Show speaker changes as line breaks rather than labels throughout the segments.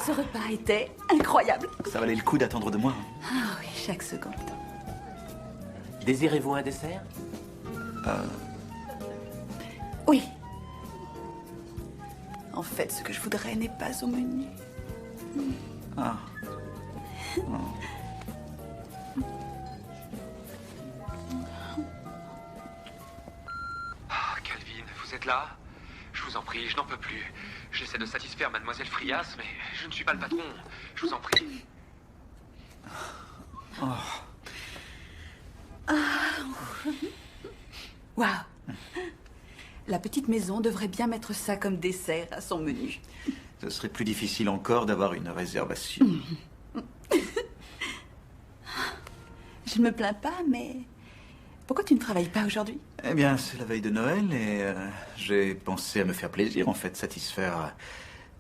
Ce repas était incroyable.
Ça valait le coup d'attendre de moi.
Ah oui, chaque seconde.
Désirez-vous un dessert?
Oui. En fait, ce que je voudrais n'est pas au menu.
Ah.
Ah, Calvin, vous êtes là? Je vous en prie, je n'en peux plus. J'essaie de satisfaire mademoiselle Frias, mais je ne suis pas le patron. Je vous en prie.
Waouh. La petite maison devrait bien mettre ça comme dessert à son menu.
Ce serait plus difficile encore d'avoir une réservation.
Je ne me plains pas, mais pourquoi tu ne travailles pas aujourd'hui?
Eh bien, c'est la veille de Noël et j'ai pensé à me faire plaisir, en fait, satisfaire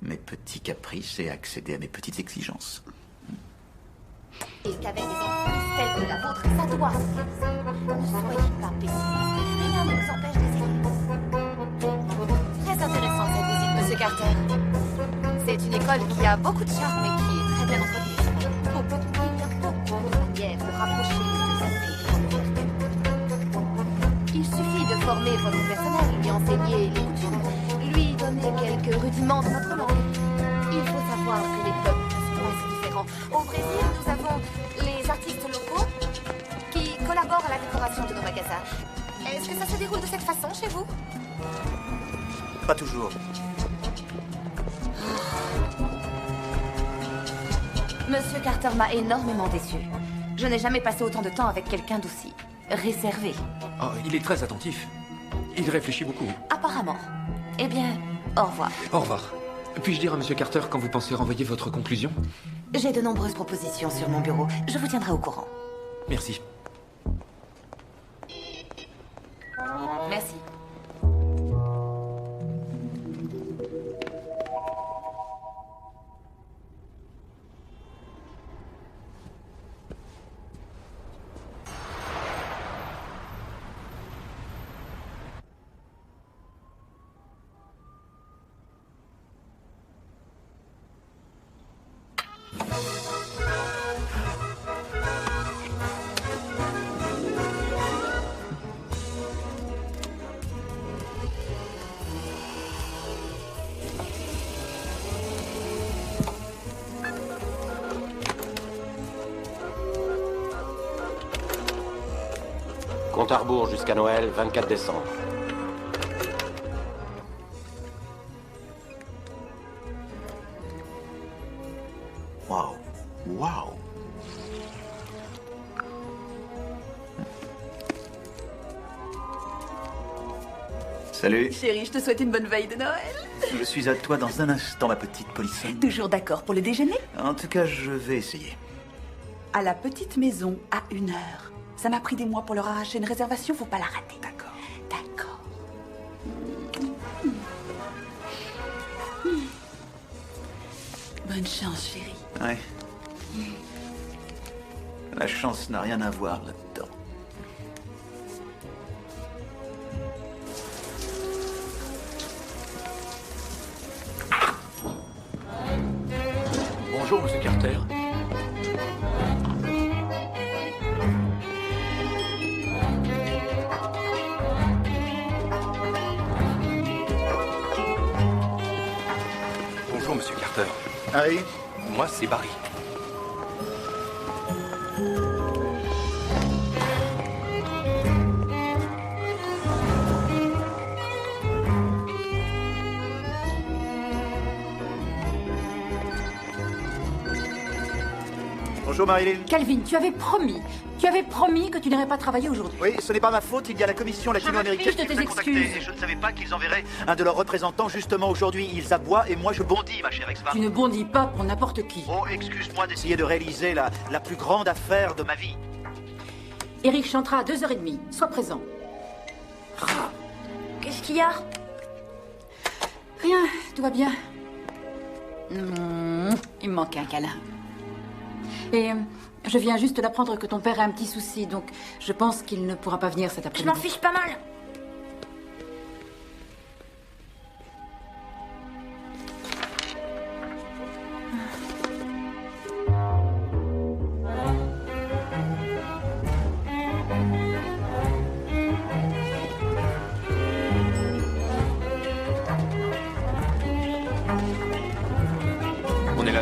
mes petits caprices et accéder à mes petites exigences.
Et qu'avec des entreprises telles que la vôtre, ça doit se réaliser. Ne soyez pas pessimiste. Rien ne nous empêche d'essayer. Très intéressant cette visite, Monsieur Carter. C'est une école qui a beaucoup de charme et qui est très bien entretenue. Beaucoup de manières de rapprocher les deux aspects de l'ouverture. Il suffit de former votre personnel, lui enseigner les coutumes, lui donner quelques rudiments de notre langue. Il faut savoir que les peuples ne sont pas si différents. Au Brésil, nous avons les artistes locaux qui collaborent à la décoration de nos magasins. Est-ce que ça se déroule de cette façon chez vous?
Pas toujours.
Monsieur Carter m'a énormément déçu. Je n'ai jamais passé autant de temps avec quelqu'un d'aussi réservé.
Oh, il est très attentif. Il réfléchit beaucoup.
Apparemment. Eh bien, au revoir.
Au revoir. Puis-je dire à Monsieur Carter quand vous pensez renvoyer votre conclusion?
J'ai de nombreuses propositions sur mon bureau. Je vous tiendrai au courant.
Merci.
Merci.
Compte à rebours jusqu'à Noël, 24 décembre.
Waouh. Waouh. Salut.
Chérie, je te souhaite une bonne veille de Noël.
Je suis à toi dans un instant, ma petite polissonne.
Toujours d'accord pour le déjeuner?
En tout cas, je vais essayer.
À la petite maison, à 1h. Ça m'a pris des mois pour leur arracher une réservation, faut pas la rater.
D'accord.
D'accord. Bonne chance, chérie.
Ouais. La chance n'a rien à voir là-dedans.
Bonjour, Monsieur Carter. Bonjour, Monsieur Carter.
Harry.
Moi, c'est Barry.
Bonjour Marilyn.
Calvin, tu avais promis que tu n'irais pas travailler aujourd'hui.
Oui, ce n'est pas ma faute, il y a la commission latino-américaine
fiche de
qui
tes
m'a contacté,
excuses.
et je ne savais pas qu'ils enverraient un de leurs représentants justement aujourd'hui. Ils aboient et moi je bondis, ma chère ex-femme.
Tu ne bondis pas pour n'importe qui.
Oh, excuse-moi d'essayer de réaliser la plus grande affaire de ma vie.
Eric chantera à 2h30. Sois présent.
Qu'est-ce qu'il y a?
Rien, tout va bien. Il me manquait un câlin. Et je viens juste d'apprendre que ton père a un petit souci, donc je pense qu'il ne pourra pas venir cet
Je
après-midi.
m'en fiche pas mal.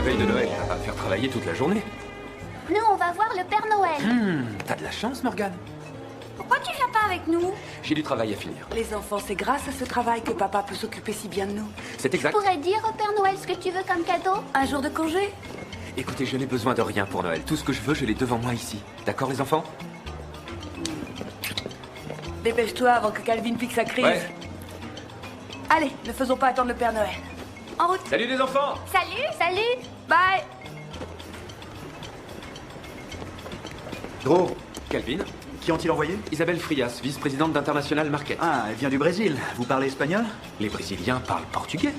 veille de Noël, il va pas me faire travailler toute la journée.
Nous, on va voir le Père Noël.
T'as de la chance, Morgane.
Pourquoi tu viens pas avec nous?
J'ai du travail à finir.
Les enfants, c'est grâce à ce travail que papa peut s'occuper si bien de nous.
C'est
Tu
exact.
pourrais dire au Père Noël ce que tu veux comme cadeau?
Un jour de congé?
Écoutez, je n'ai besoin de rien pour Noël. Tout ce que je veux, je l'ai devant moi ici. D'accord, les enfants?
Dépêche-toi avant que Calvin pique sa crise.
Ouais.
Allez, ne faisons pas attendre le Père Noël. En route.
Salut les enfants!
Salut, salut.
Bye.
Drew,
Calvin,
qui ont-ils envoyé?
Isabelle Frias, vice-présidente d'International Market.
Ah, elle vient du Brésil. Vous parlez espagnol?
Les Brésiliens parlent portugais.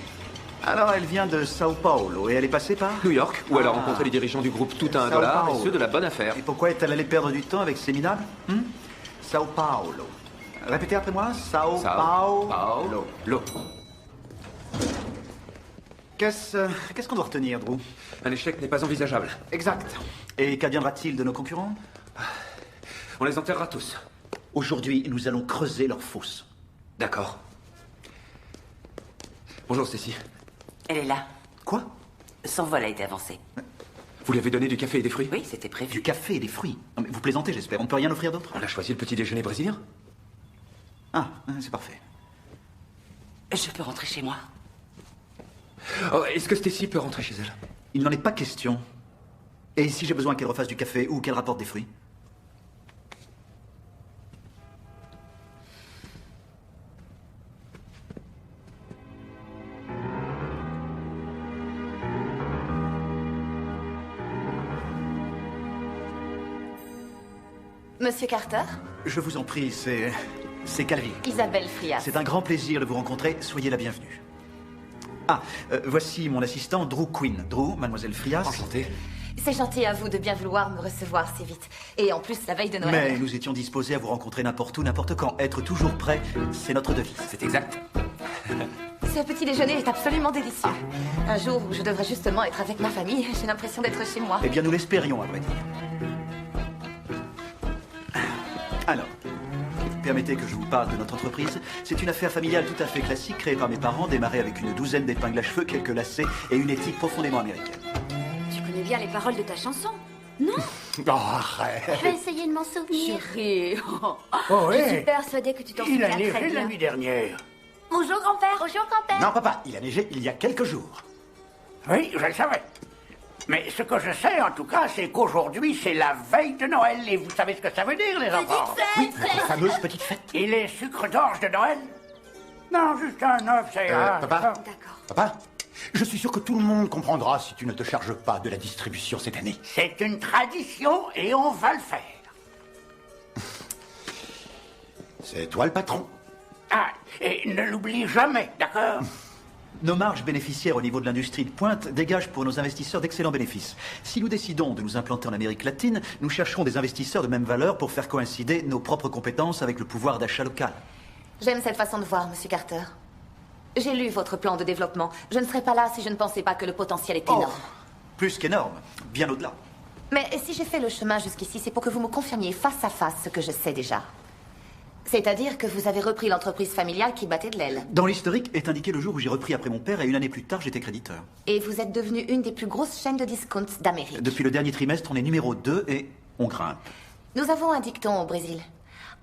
Alors, elle vient de Sao Paulo et elle est passée par?
New York, où elle a
Ah.
rencontré les dirigeants du groupe Tout à
Sao
$1 et
Paulo.
ceux de la bonne affaire.
Et pourquoi est-elle allée perdre du temps avec ces minables? Sao Paulo. Répétez après moi. Sao Paulo.
Paulo.
Qu'est-ce qu'on doit retenir, Drew?
Un échec n'est pas envisageable.
Exact. Et qu'adviendra-t-il de nos concurrents?
On les enterrera tous.
Aujourd'hui, nous allons creuser leurs fosses.
D'accord. Bonjour, Stacy.
Elle est là.
Quoi?
Son vol a été avancé.
Vous lui avez donné du café et des fruits?
Oui, c'était prévu.
Du café et des fruits. Non, mais vous plaisantez, j'espère. On ne peut rien offrir d'autre?
On a choisi le petit déjeuner brésilien.
Ah, c'est parfait.
Je peux rentrer chez moi.
Oh, est-ce que Stacy peut rentrer chez elle?
Il n'en est pas question. Et si j'ai besoin qu'elle refasse du café ou qu'elle rapporte des fruits?
Monsieur Carter?
Je vous en prie, c'est Calvin.
Isabelle Frias.
C'est un grand plaisir de vous rencontrer. Soyez la bienvenue. Ah, voici mon assistant, Drew Quinn. Drew, mademoiselle Frias.
Enchanté.
C'est gentil à vous de bien vouloir me recevoir si vite. Et en plus, la veille de Noël.
Mais nous étions disposés à vous rencontrer n'importe où, n'importe quand. Être toujours prêt, c'est notre devise.
C'est exact.
Ce petit déjeuner est absolument délicieux. Un jour où je devrais justement être avec ma famille, j'ai l'impression d'être chez moi.
Eh bien, nous l'espérions, à vrai dire. Alors, permettez que je vous parle de notre entreprise. C'est une affaire familiale tout à fait classique, créée par mes parents, démarrée avec une douzaine d'épingles à cheveux, quelques lacets et une éthique profondément américaine.
Tu connais bien les paroles de ta chanson?
Oh, arrête.
Je vais essayer de m'en souvenir.
Chérie.
Oh,
Je suis
oui.
persuadée que tu t'en
Il
souviens
a neigé
très bien.
la nuit dernière.
Bonjour grand-père. Bonjour grand-père.
Non, papa, il a neigé il y a quelques jours. Oui, je le savais. Mais ce que je sais, en tout cas, c'est qu'aujourd'hui, c'est la veille de Noël. Et vous savez ce que ça veut dire, les enfants?
Oui,
La fameuse petite fête. Et les sucres d'orge de Noël? Non, juste un œuf, ça ira.
Papa?
D'accord.
Papa, je suis sûr que tout le monde comprendra si tu ne te charges pas de la distribution cette année.
C'est une tradition et on va le faire.
C'est toi le patron.
Ah, et ne l'oublie jamais, d'accord?
Nos marges bénéficiaires au niveau de l'industrie de pointe dégagent pour nos investisseurs d'excellents bénéfices. Si nous décidons de nous implanter en Amérique latine, nous chercherons des investisseurs de même valeur pour faire coïncider nos propres compétences avec le pouvoir d'achat local.
J'aime cette façon de voir, monsieur Carter. J'ai lu votre plan de développement. Je ne serais pas là si je ne pensais pas que le potentiel est énorme.
Plus qu'énorme, bien au-delà.
Mais si j'ai fait le chemin jusqu'ici, c'est pour que vous me confirmiez face à face ce que je sais déjà. C'est-à-dire que vous avez repris l'entreprise familiale qui battait de l'aile.
Dans l'historique est indiqué le jour où j'ai repris après mon père et une année plus tard, j'étais créditeur.
Et vous êtes devenu une des plus grosses chaînes de discount d'Amérique.
Depuis le dernier trimestre, on est numéro 2 et on grimpe.
Nous avons un dicton au Brésil.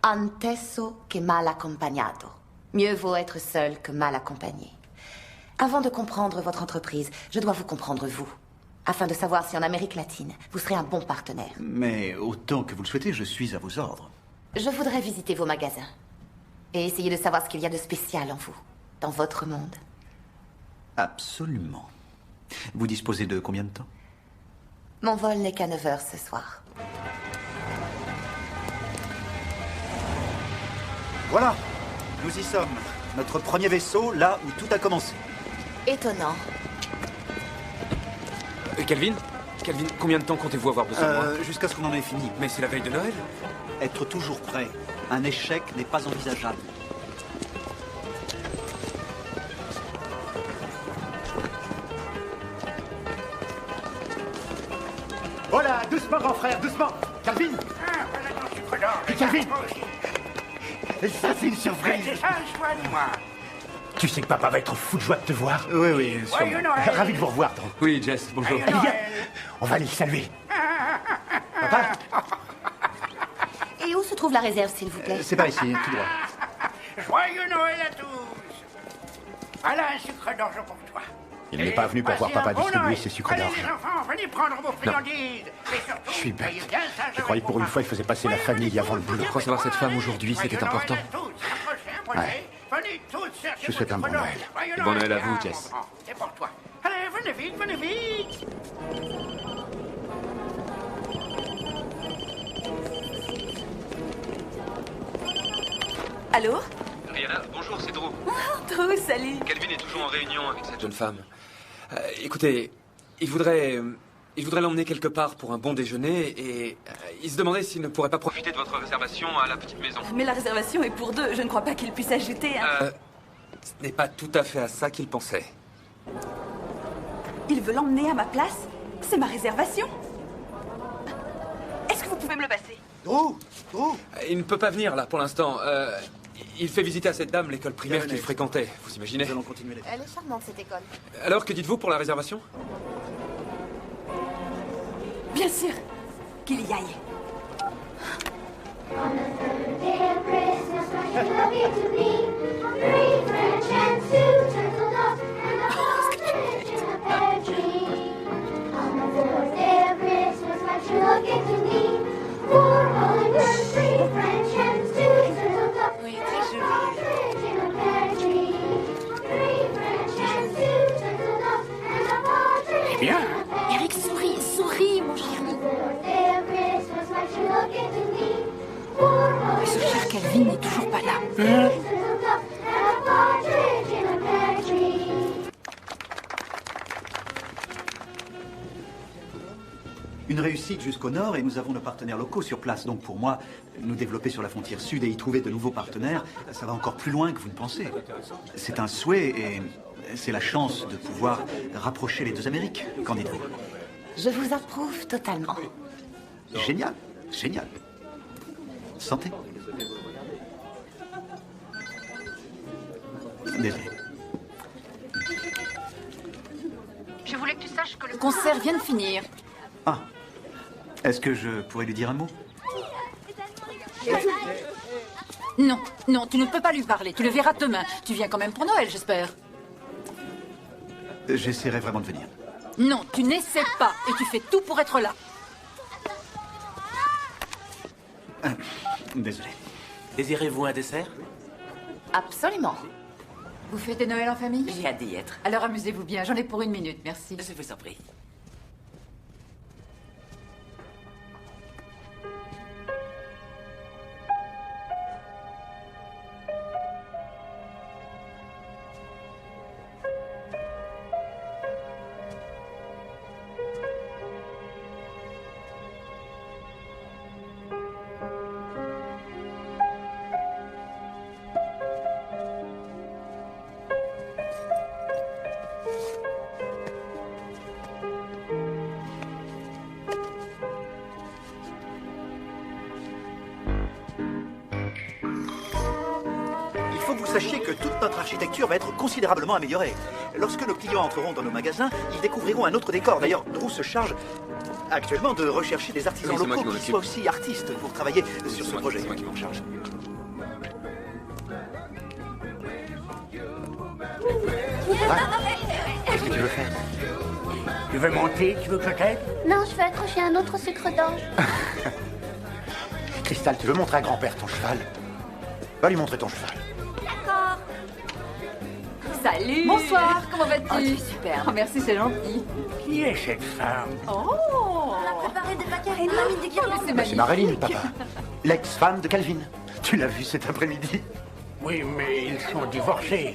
Anteso que mal acompañado. Mieux vaut être seul que mal accompagné. Avant de comprendre votre entreprise, je dois vous comprendre vous. Afin de savoir si en Amérique latine, vous serez un bon partenaire.
Mais autant que vous le souhaitez, je suis à vos ordres.
Je voudrais visiter vos magasins. Et essayer de savoir ce qu'il y a de spécial en vous. Dans votre monde.
Absolument. Vous disposez de combien de temps?
Mon vol n'est qu'à 9 h ce soir.
Voilà, nous y sommes. Notre premier vaisseau, là où tout a commencé.
Étonnant.
Calvin, combien de temps comptez-vous avoir besoin de moi?
Jusqu'à ce qu'on en ait fini.
Mais c'est la veille de Noël.
Être toujours prêt. Un échec n'est pas envisageable.
Voilà, doucement grand frère, doucement. Calvin,
Ah, voilà ton sucre d'orge.
Calvin.
Moi aussi.
ça c'est une surprise.
C'est ça, le choix, dis-moi.
Tu sais que papa va être fou de joie de te voir.
Oui, oui,
Joyeux
sûrement.
Noël.
Ravi de vous revoir, Drew.
Oui, Jess, bonjour.
Joyeux
Viens,
Noël.
on va aller le saluer. Papa,
Et où se trouve la réserve, s'il vous plaît?
C'est par ici, tout droit.
Joyeux Noël à tous. Voilà un sucre d'orge pour toi.
il n'est pas venu pour voir papa distribuer ses sucres
Allez
d'orge.
les enfants, venez prendre vos friandises. Et surtout,
Je suis bête.
soyez bien sages
Je croyais que pour une fois, il faisait passer la famille avant le boulot.
Recevoir cette femme aujourd'hui, c'était important.
Ouais. Je vous souhaite un bon Noël.
Et bon Noël à vous, Jess.
C'est pour toi. Allez, venez vite, venez vite.
Allô?
Rihanna, bonjour, c'est Drew.
Drew, salut.
Calvin est toujours en réunion avec cette
Jeune femme. Écoutez, il voudrait l'emmener quelque part pour un bon déjeuner et il se demandait s'il ne pourrait pas profiter
profiter de votre réservation à la petite maison.
Mais la réservation est pour deux. Je ne crois pas qu'il puisse ajouter un...
Ce n'est pas tout à fait à ça qu'il pensait.
Il veut l'emmener à ma place? C'est ma réservation. Est-ce que vous pouvez me le passer?
Drew,
Il ne peut pas venir là pour l'instant. Il fait visiter à cette dame l'école primaire
Bien,
qu'il fréquentait, vous imaginez?
nous allons continuer les...
Elle est charmante, cette école.
Alors, que dites-vous pour la réservation?
Bien sûr. Qu'il y aille.
Oui, très joli.
Eh bien,
Eric, souris, mon chéri.
Et ce cher Calvin n'est toujours pas là.
Une réussite jusqu'au nord et nous avons nos partenaires locaux sur place. Donc pour moi, nous développer sur la frontière sud et y trouver de nouveaux partenaires, ça va encore plus loin que vous ne pensez. C'est un souhait et c'est la chance de pouvoir rapprocher les deux Amériques. Qu'en dites-vous?
Je vous approuve totalement.
Génial, génial. Santé. Désolé.
Je voulais que tu saches que le concert vient de finir.
Ah, est-ce que je pourrais lui dire un mot?
Non, non, tu ne peux pas lui parler. Tu le verras demain. Tu viens quand même pour Noël, j'espère.
J'essaierai vraiment de venir.
Non, tu n'essaies pas et tu fais tout pour être là.
Désolé.
Désirez-vous un dessert?
Absolument.
Vous fêtez Noël en famille?
J'ai hâte d'y être.
Alors amusez-vous bien. J'en ai pour 1 minute, merci.
Je vous en prie.
Il faut que vous sachiez que toute notre architecture va être considérablement améliorée. Lorsque nos clients entreront dans nos magasins, ils découvriront un autre décor. D'ailleurs, Drew se charge actuellement de rechercher des artisans
Oui, c'est moi
locaux
qui m'en
qui
occupe.
soient aussi artistes pour travailler sur ce projet.
C'est moi qui m'en charge.
Qu'est-ce que tu veux faire?
tu veux monter? Tu veux que je t'aide?
Non, je vais accrocher un autre sucre d'orge.
Cristal, tu veux montrer à grand-père ton cheval? Va lui montrer ton cheval.
Salut. Bonsoir, comment vas-tu?
Oh, tu es superbe.
Oh, merci, c'est gentil.
Qui est cette femme?
Oh,
On a préparé des paquets énormes de guirlandes.
c'est
Bah, c'est
magnifique.
Marilyn, papa. L'ex-femme de Calvin. Tu l'as vue cet après-midi?
Oui, mais ils sont divorcés.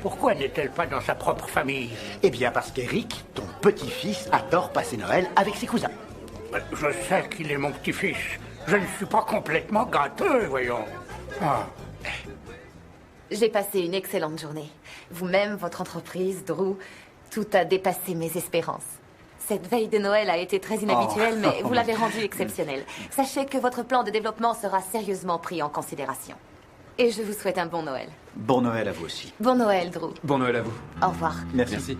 Pourquoi n'est-elle pas dans sa propre famille?
Eh bien, parce qu'Eric, ton petit-fils, adore passer Noël avec ses cousins.
Je sais qu'il est mon petit-fils. Je ne suis pas complètement gâteux, voyons. Ah.
J'ai passé une excellente journée. Vous-même, votre entreprise, Drew, tout a dépassé mes espérances. Cette veille de Noël a été très inhabituelle, mais vous l'avez rendue exceptionnelle. Sachez que votre plan de développement sera sérieusement pris en considération. Et je vous souhaite un bon Noël.
Bon Noël à vous aussi.
Bon Noël, Drew.
Bon Noël à vous.
Au revoir.
Merci.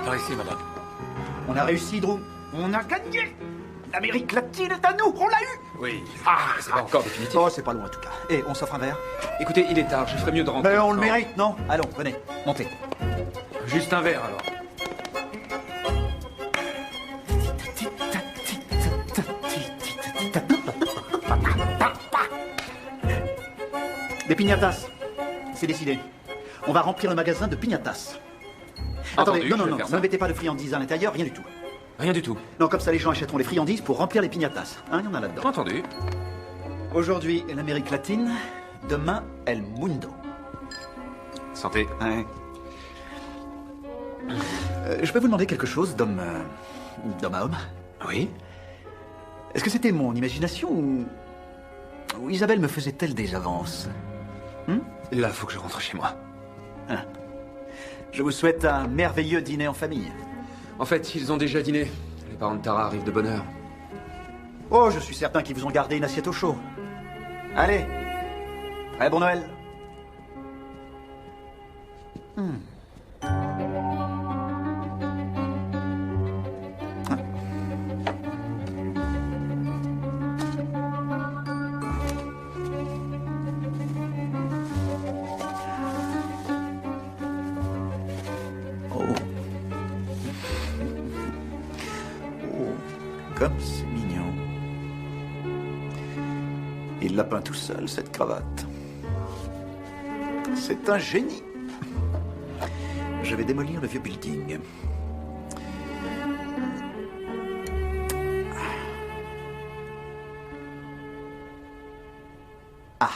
Par ici, madame.
On a réussi, Drew.
On a gagné. L'Amérique latine est à nous, on l'a eu.
Oui, c'est pas encore définitif.
Oh, c'est pas loin en tout cas. Et on s'offre un verre?
Écoutez, il est tard, je ferais mieux de rentrer.
Mais on le
maintenant.
mérite, non? Allons, venez, montez.
Juste un verre, alors.
Des piñatas. C'est décidé. On va remplir le magasin de piñatas. Attendez,
Entendu,
non,
je vais
non,
faire
non,
ça.
ne mettez pas de friandises à l'intérieur, rien du tout.
Rien du tout.
Non, comme ça les gens achèteront les friandises pour remplir les piñatas. Hein, il y en a là-dedans.
Entendu.
Aujourd'hui, l'Amérique latine. Demain, El Mundo.
Santé.
Ouais. Je peux vous demander quelque chose d'homme à homme?
Oui.
Est-ce que c'était mon imagination ou Isabelle me faisait-elle des avances?
Là, faut que je rentre chez moi.
Ah. Je vous souhaite un merveilleux dîner en famille.
En fait, ils ont déjà dîné. Les parents de Tara arrivent de bonne heure.
Oh, je suis certain qu'ils vous ont gardé une assiette au chaud. Allez. Très bon Noël. Comme c'est mignon. Il l'a peint tout seul, cette cravate. C'est un génie. Je vais démolir le vieux building. Ah.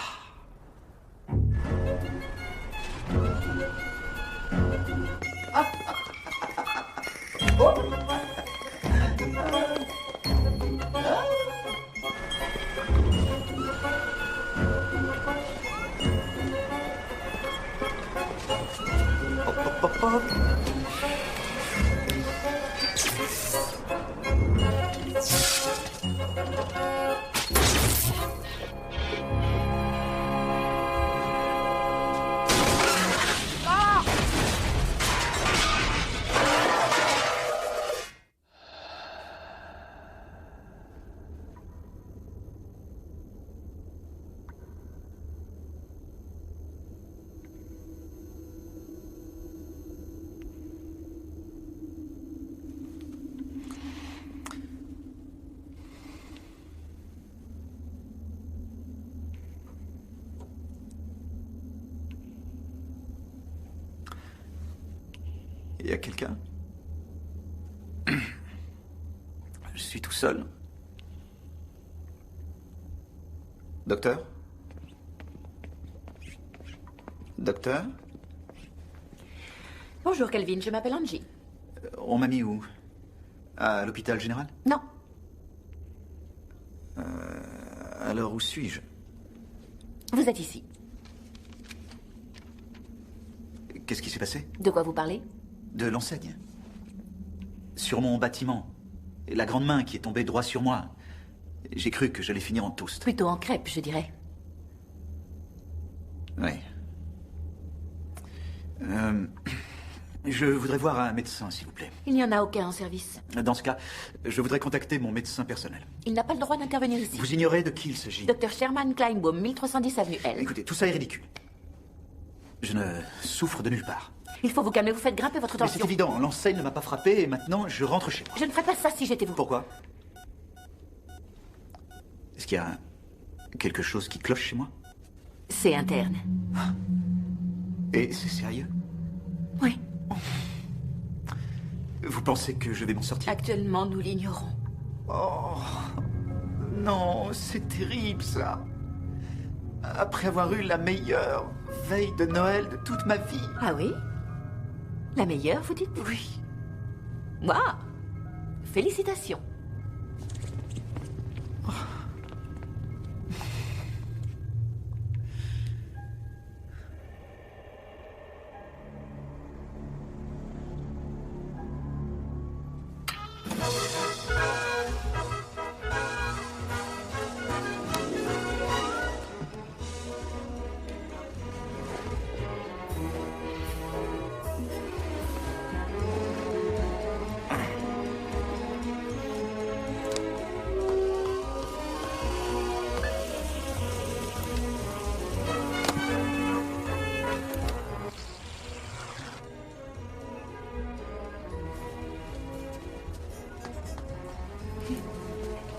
Il y a quelqu'un? Je suis tout seul. Docteur? Docteur?
Bonjour, Kelvin, je m'appelle Angie.
On m'a mis où? À l'hôpital général?
Non.
Alors où suis-je?
Vous êtes ici.
Qu'est-ce qui s'est passé?
De quoi vous parlez?
De l'enseigne. Sur mon bâtiment. Et la grande main qui est tombée droit sur moi. J'ai cru que j'allais finir en toast.
Plutôt en crêpe, je dirais.
Oui. Je voudrais voir un médecin, s'il vous plaît.
Il n'y en a aucun en service.
Dans ce cas, je voudrais contacter mon médecin personnel.
Il n'a pas le droit d'intervenir ici.
Vous ignorez de qui il s'agit?
Dr Sherman Kleinbaum, 1310 avenue L.
Écoutez, tout ça est ridicule. Je ne souffre de nulle part.
Il faut vous calmer, vous faites grimper votre
Mais c'est
tension.
évident, l'enseigne ne m'a pas frappé et maintenant je rentre chez moi.
Je ne ferais pas ça si j'étais vous.
Pourquoi? Est-ce qu'il y a quelque chose qui cloche chez moi?
C'est interne.
Et c'est sérieux?
Oui.
Vous pensez que je vais m'en sortir?
Actuellement, nous l'ignorons.
Oh, non, c'est terrible ça. Après avoir eu la meilleure veille de Noël de toute ma vie.
Ah oui? La meilleure, vous dites?
Oui.
Waouh! Félicitations.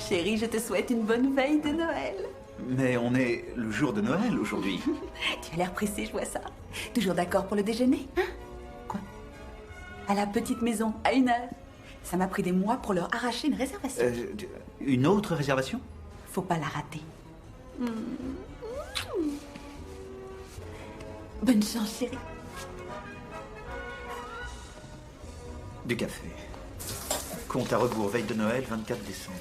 Chérie, je te souhaite une bonne veille de Noël.
Mais on est le jour de Noël aujourd'hui.
Tu as l'air pressé, je vois ça. Toujours d'accord pour le déjeuner, hein?
Quoi?
À la petite maison, à 1h. Ça m'a pris des mois pour leur arracher une réservation.
Une autre réservation?
Faut pas la rater. Bonne chance, chérie.
Du café. Compte à rebours, veille de Noël, 24 décembre.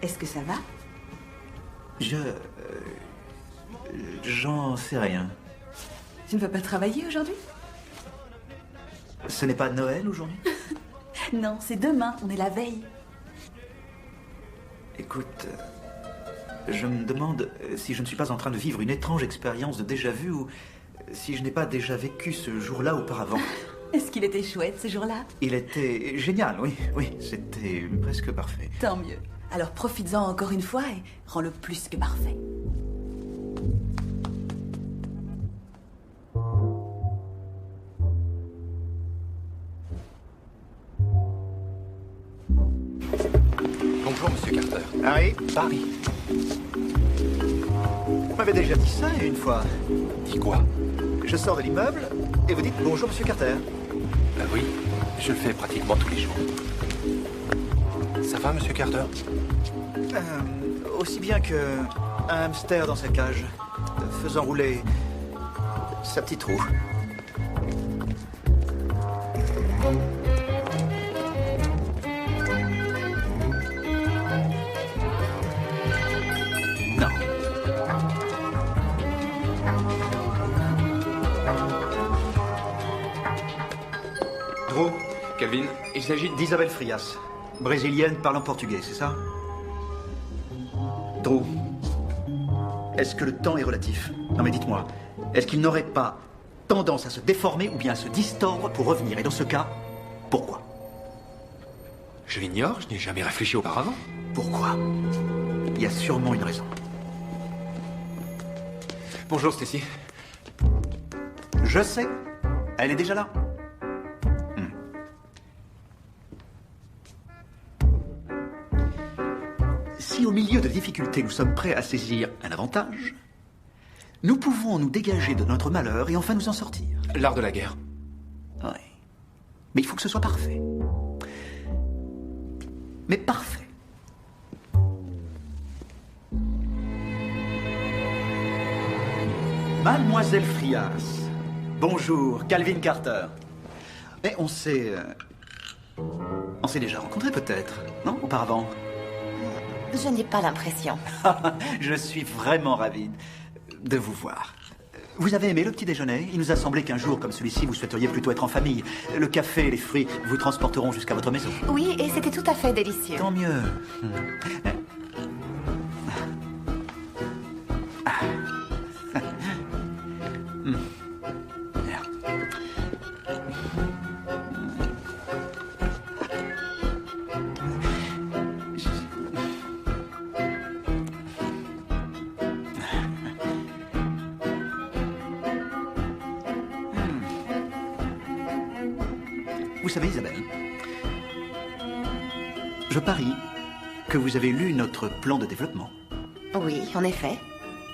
Est-ce que ça va?
J'en sais rien.
Tu ne vas pas travailler aujourd'hui?
Ce n'est pas Noël aujourd'hui?
Non, c'est demain, on est la veille.
Écoute, je me demande si je ne suis pas en train de vivre une étrange expérience de déjà-vu ou si je n'ai pas déjà vécu ce jour-là auparavant.
Est-ce qu'il était chouette ce jour-là?
Il était génial, oui, c'était presque parfait.
Tant mieux. Alors profites-en encore une fois et rends-le plus que parfait.
Bonjour, monsieur Carter.
Harry,
Barry.
vous m'avez déjà dit ça une fois.
Dis quoi?
Je sors de l'immeuble et vous dites bonjour, monsieur Carter.
Oui, je le fais pratiquement tous les jours. Ça va, monsieur Carter?
Aussi bien que un hamster dans sa cage, faisant rouler sa petite roue. Non.
Drew, Calvin, il s'agit
D'Isabelle Frias, brésilienne parlant portugais, c'est ça? Drew, est-ce que le temps est relatif? Non mais dites-moi, est-ce qu'il n'aurait pas tendance à se déformer ou bien à se distordre pour revenir? Et dans ce cas, pourquoi?
Je l'ignore, je n'ai jamais réfléchi auparavant.
Pourquoi? Il y a sûrement une raison.
Bonjour, Stacy.
Je sais, elle est déjà là. Si au milieu de difficultés nous sommes prêts à saisir un avantage, nous pouvons nous dégager de notre malheur et enfin nous en sortir.
L'art de la guerre.
Oui. Mais il faut que ce soit parfait. Mais parfait. Mademoiselle Frias. Bonjour, Calvin Carter. Mais on s'est déjà rencontrés peut-être, non, auparavant?
Je n'ai pas l'impression.
Je suis vraiment ravi de vous voir. Vous avez aimé le petit déjeuner? Il nous a semblé qu'un jour comme celui-ci, vous souhaiteriez plutôt être en famille. Le café et les fruits vous transporteront jusqu'à votre maison.
Oui, et c'était tout à fait délicieux.
Tant mieux. Vous savez, Isabelle, je parie que vous avez lu notre plan de développement.
Oui, en effet.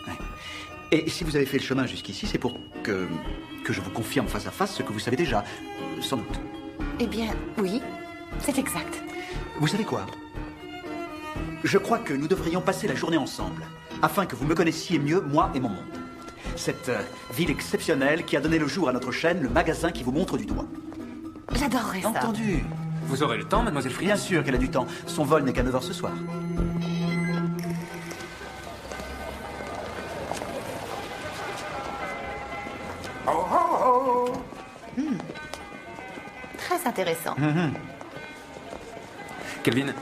Ouais. Et si vous avez fait le chemin jusqu'ici, c'est pour que je vous confirme face à face ce que vous savez déjà, sans doute.
Eh bien, oui, c'est exact.
Vous savez quoi? Je crois que nous devrions passer la journée ensemble, afin que vous me connaissiez mieux, moi et mon monde. Cette ville exceptionnelle qui a donné le jour à notre chaîne, le magasin qui vous montre du doigt.
J'adorerais ça.
Entendu.
Vous aurez le temps, mademoiselle Frias?
Bien sûr qu'elle a du temps. Son vol n'est qu'à 9h ce soir.
Oh, oh, oh.
Très intéressant.
Calvin,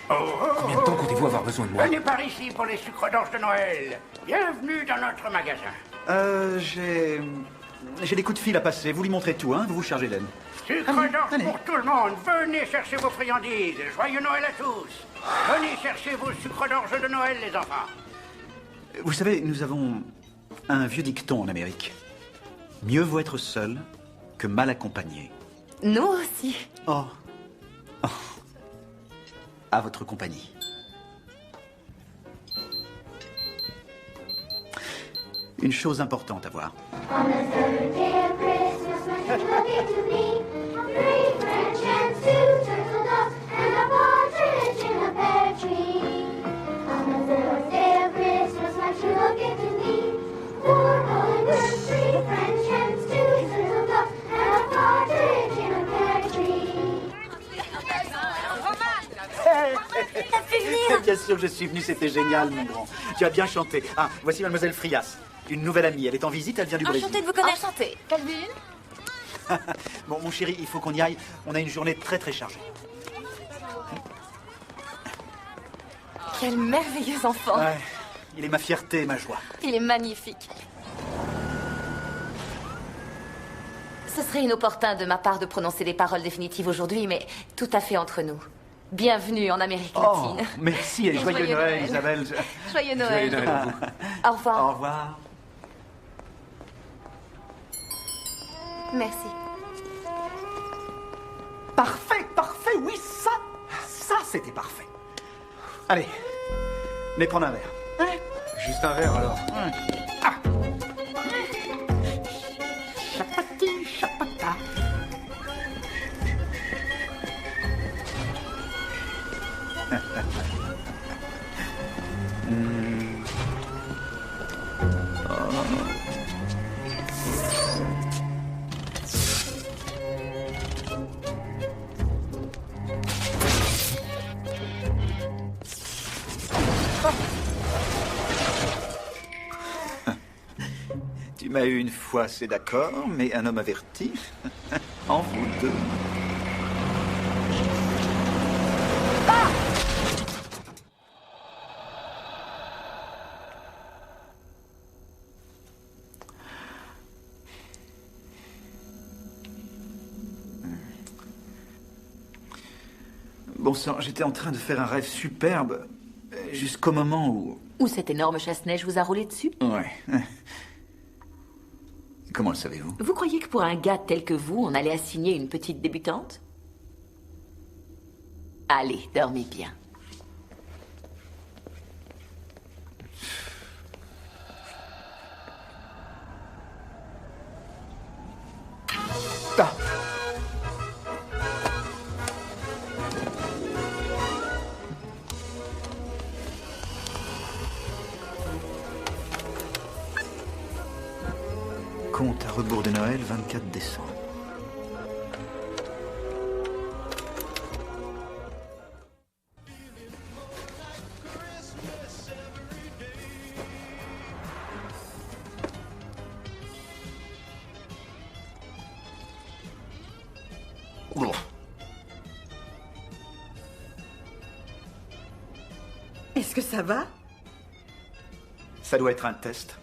Oh, oh,
combien de temps comptez-vous avoir besoin de moi?
Venez par ici pour les sucres d'orge de Noël. Bienvenue dans notre magasin.
J'ai des coups de fil à passer. Vous lui montrez tout, hein? Vous vous chargez d'elle.
Sucre d'orge pour tout le monde. Venez chercher vos friandises. Joyeux Noël à tous. Venez chercher vos sucres d'orge de Noël, les enfants.
Vous savez, nous avons un vieux dicton en Amérique. Mieux vaut être seul que mal accompagné.
Nous aussi.
Oh. Oh. À votre compagnie. Une chose importante à voir. Bien sûr, je suis venu, c'était génial, mon grand. Tu as bien chanté. Ah, voici mademoiselle Frias, une nouvelle amie. Elle est en visite, elle vient du Brésil.
Enchantée de vous connaître. Enchantée. Calvin.
Bon, mon chéri, il faut qu'on y aille. On a une journée très très chargée.
Quel merveilleux enfant.
Ouais, il est ma fierté et ma joie.
Il est magnifique. Ce serait inopportun de ma part de prononcer des paroles définitives aujourd'hui, mais tout à fait entre nous. Bienvenue en Amérique latine.
Oh, merci et joyeux Noël, Isabelle.
Joyeux Noël.
Joyeux Noël.
Au revoir.
Au revoir.
Merci.
Parfait, parfait, oui, ça c'était parfait. Allez, venez prendre un verre.
Juste un verre, alors.
Chapati, chapata. Tu m'as eu une fois, c'est d'accord, mais un homme averti, en vous deux. Bon sang, j'étais en train de faire un rêve superbe, jusqu'au moment où...
Où cette énorme chasse-neige vous a roulé dessus?
Ouais. Comment le savez-vous?
Vous croyez que pour un gars tel que vous, on allait assigner une petite débutante? Allez, dormez bien.
Ah. Compte à rebours de Noël, 24 décembre. Oula.
Est-ce que ça va?
Ça doit être un test.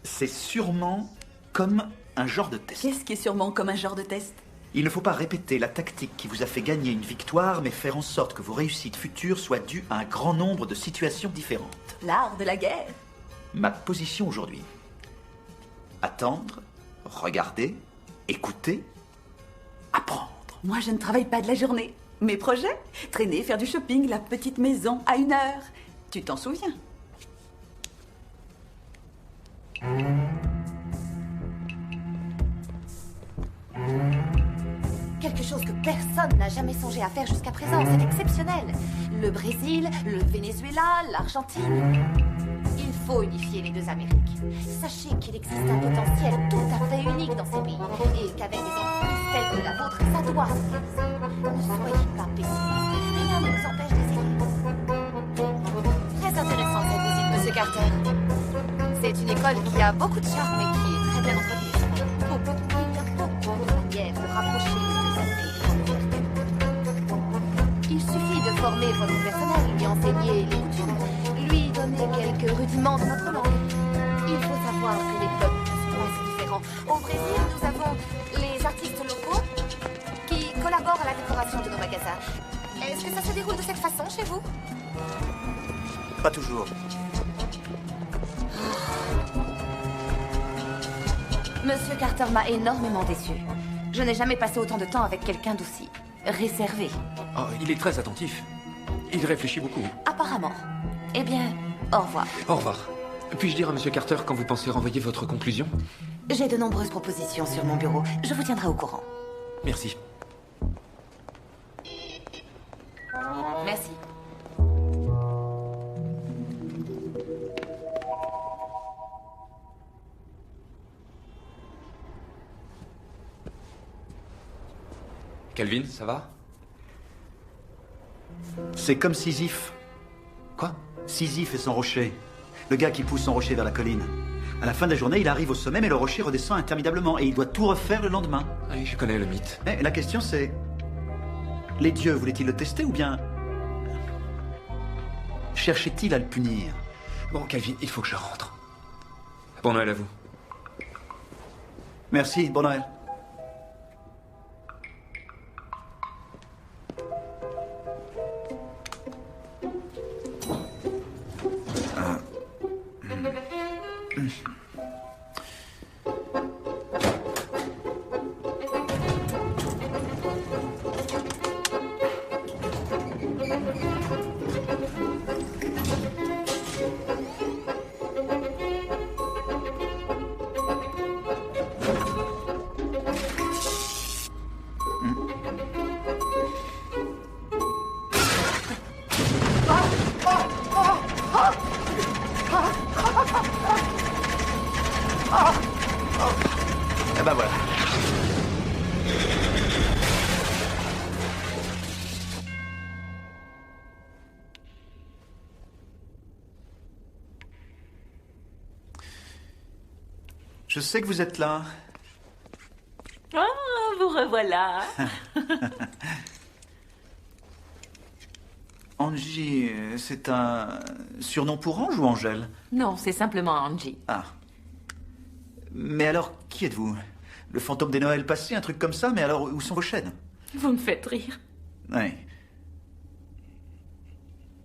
C'est sûrement comme un genre de test.
Qu'est-ce qui est sûrement comme un genre de test?
Il ne faut pas répéter la tactique qui vous a fait gagner une victoire, mais faire en sorte que vos réussites futures soient dues à un grand nombre de situations différentes.
L'art de la guerre.
Ma position aujourd'hui. Attendre, regarder, écouter, apprendre.
Moi, je ne travaille pas de la journée. Mes projets? Traîner, faire du shopping, la petite maison, à 1 heure. Tu t'en souviens?
Quelque chose que personne n'a jamais songé à faire jusqu'à présent. C'est exceptionnel. Le Brésil, le Venezuela, l'Argentine. Il faut unifier les deux Amériques. Sachez qu'il existe un potentiel tout à fait unique dans ces pays. Et qu'avec des entreprises telles que la vôtre, ça doit se réaliser. Ne soyez pas pessimiste. Rien ne nous empêche d'essayer. Très intéressant cette visite, Monsieur Carter. C'est une école qui a beaucoup de charme et qui est très bien entretenue. Il y a beaucoup de manières de rapprocher les deux Amériques. Il suffit de former votre personnel, lui enseigner les coutumes, lui donner quelques rudiments de notre langue. Il faut savoir que les peuples sont assez différents. Au Brésil, nous avons les artistes locaux qui collaborent à la décoration de nos magasins. Est-ce que ça se déroule de cette façon chez vous?
Pas toujours.
Monsieur Carter m'a énormément déçu. Je n'ai jamais passé autant de temps avec quelqu'un d'aussi réservé.
Oh, il est très attentif. Il réfléchit beaucoup.
Apparemment. Eh bien, au revoir.
Au revoir. Puis-je dire à Monsieur Carter quand vous pensez renvoyer votre conclusion?
J'ai de nombreuses propositions sur mon bureau. Je vous tiendrai au courant.
Merci.
Merci.
Calvin, ça va?
C'est comme Sisyphe.
Quoi?
Sisyphe et son rocher. Le gars qui pousse son rocher vers la colline. À la fin de la journée, il arrive au sommet, mais le rocher redescend interminablement et il doit tout refaire le lendemain.
Oui, je connais le mythe.
Mais la question c'est... Les dieux voulaient-ils le tester ou bien... cherchaient-ils à le punir?
Bon, Calvin, il faut que je rentre. Bon Noël à vous.
Merci, bon Noël. Eh ben voilà. Je sais que vous êtes là.
Ah, vous revoilà.
Angie, c'est un surnom pour Ange ou Angèle?
Non, c'est simplement Angie.
Ah. Mais alors, qui êtes-vous? Le fantôme des Noëls passés, un truc comme ça? Mais alors, où sont vos chaînes?
Vous me faites rire.
Oui.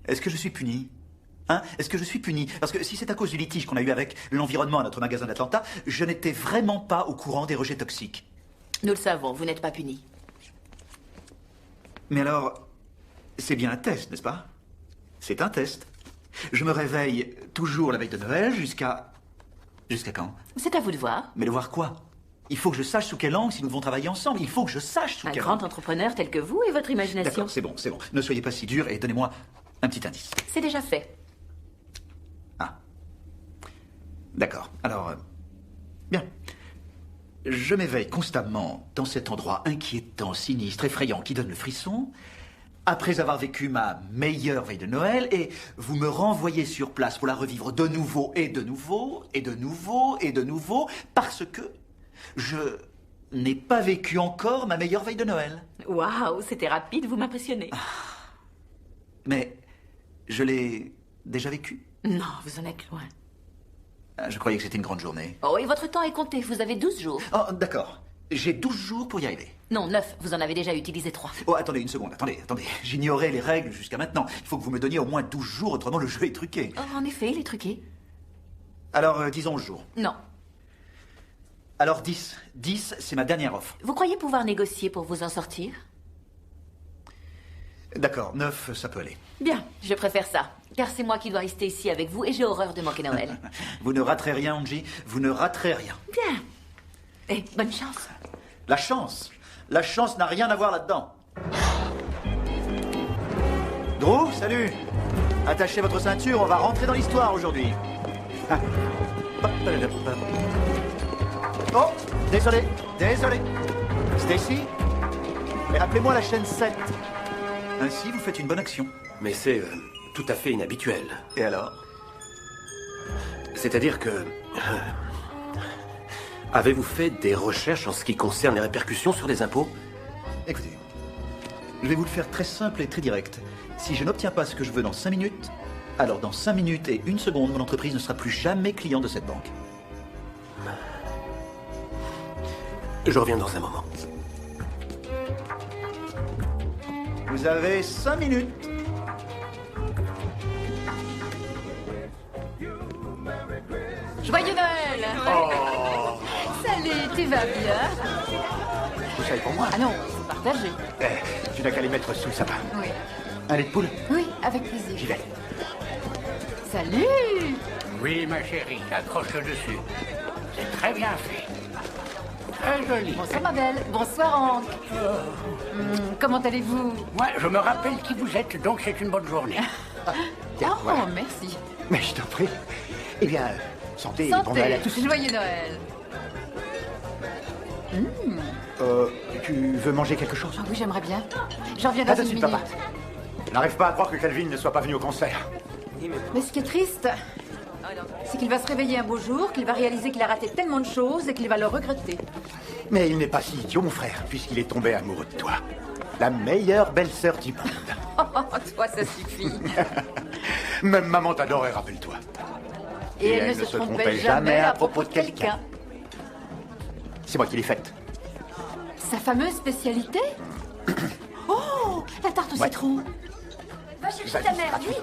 Est-ce que je suis puni? Hein? Est-ce que je suis puni? Parce que si c'est à cause du litige qu'on a eu avec l'environnement à notre magasin d'Atlanta, je n'étais vraiment pas au courant des rejets toxiques.
Nous le savons, vous n'êtes pas puni.
Mais alors, c'est bien un test, n'est-ce pas? C'est un test. Je me réveille toujours la veille de Noël jusqu'à... Jusqu'à quand?
C'est à vous de voir.
Mais de voir quoi? Il faut que je sache sous quel angle si nous devons travailler ensemble. Il faut que je sache sous
Un
quel
grand
angle.
entrepreneur tel que vous et votre imagination.
D'accord, c'est bon, c'est bon. Ne soyez pas si dur et donnez-moi un petit indice.
C'est déjà fait.
Ah. D'accord. Alors, bien. Je m'éveille constamment dans cet endroit inquiétant, sinistre, effrayant, qui donne le frisson, après avoir vécu ma meilleure veille de Noël, et vous me renvoyez sur place pour la revivre de nouveau, et de nouveau, et de nouveau, et de nouveau, parce que je n'ai pas vécu encore ma meilleure veille de Noël.
Waouh, c'était rapide, vous m'impressionnez.
Mais je l'ai déjà vécu.
Non, vous en êtes loin.
Ah, je croyais que c'était une grande journée.
Oh, et votre temps est compté, vous avez 12 jours.
Oh, d'accord. J'ai 12 jours pour y arriver.
Non, 9, vous en avez déjà utilisé 3.
Oh, attendez une seconde, attendez. J'ignorais les règles jusqu'à maintenant. Il faut que vous me donniez au moins 12 jours, autrement le jeu est truqué.
Oh, en effet, il est truqué.
Alors, disons 11 jours.
Non.
Alors 10. 10, c'est ma dernière offre.
Vous croyez pouvoir négocier pour vous en sortir?
D'accord, 9, ça peut aller.
Bien, je préfère ça. Car c'est moi qui dois rester ici avec vous et j'ai horreur de manquer Noël.
Vous ne raterez rien, Angie. Vous ne raterez rien.
Bien. Et bonne chance.
La chance. La chance n'a rien à voir là-dedans. Drew, salut. Attachez votre ceinture, on va rentrer dans l'histoire aujourd'hui. Oh, désolé. Stacy, rappelez-moi la chaîne 7. Ainsi, vous faites une bonne action.
Mais c'est tout à fait inhabituel.
Et alors?
C'est-à-dire que... avez-vous fait des recherches en ce qui concerne les répercussions sur les impôts?
Écoutez, je vais vous le faire très simple et très direct. Si je n'obtiens pas ce que je veux dans 5 minutes, alors dans 5 minutes et 1 seconde, mon entreprise ne sera plus jamais client de cette banque.
Je reviens dans un moment.
Vous avez 5 minutes.
Joyeux Noël!
Oh.
Salut!
Tu vas bien?
Tout ça est pour moi.
Ah non, c'est partagé.
Tu n'as qu'à les mettre sous le sapin.
Oui.
Un lait de poule?
Oui, avec plaisir.
J'y vais.
Salut!
Oui, ma chérie, accroche dessus. C'est très bien fait. Très joli.
Bonsoir, ma belle. Bonsoir, Hank. Comment allez-vous?
Moi, je me rappelle qui vous êtes, donc c'est une bonne journée.
Tiens,
Oh,
voilà.
merci.
Mais je t'en prie. Eh bien, santé et bon
Santé.
Noël à tous.
Joyeux Noël.
Tu veux manger quelque chose?
Ah oui, j'aimerais bien. J'en reviens dans
Attends,
une
suite,
minute.
papa. Je n'arrive pas à croire que Calvin ne soit pas venu au concert.
Mais ce qui est triste, c'est qu'il va se réveiller un beau jour, qu'il va réaliser qu'il a raté tellement de choses et qu'il va le regretter.
Mais il n'est pas si idiot, mon frère, puisqu'il est tombé amoureux de toi. La meilleure belle-sœur du monde.
Oh, toi, ça suffit.
Même maman t'adorait, rappelle-toi.
Et elle ne se trompait jamais à propos de quelqu'un.
C'est moi qui l'ai faite.
Sa fameuse spécialité? Oh, la tarte au
Ouais.
citron.
Va chercher
Vas-y,
ta mère,
gratuit.
vite.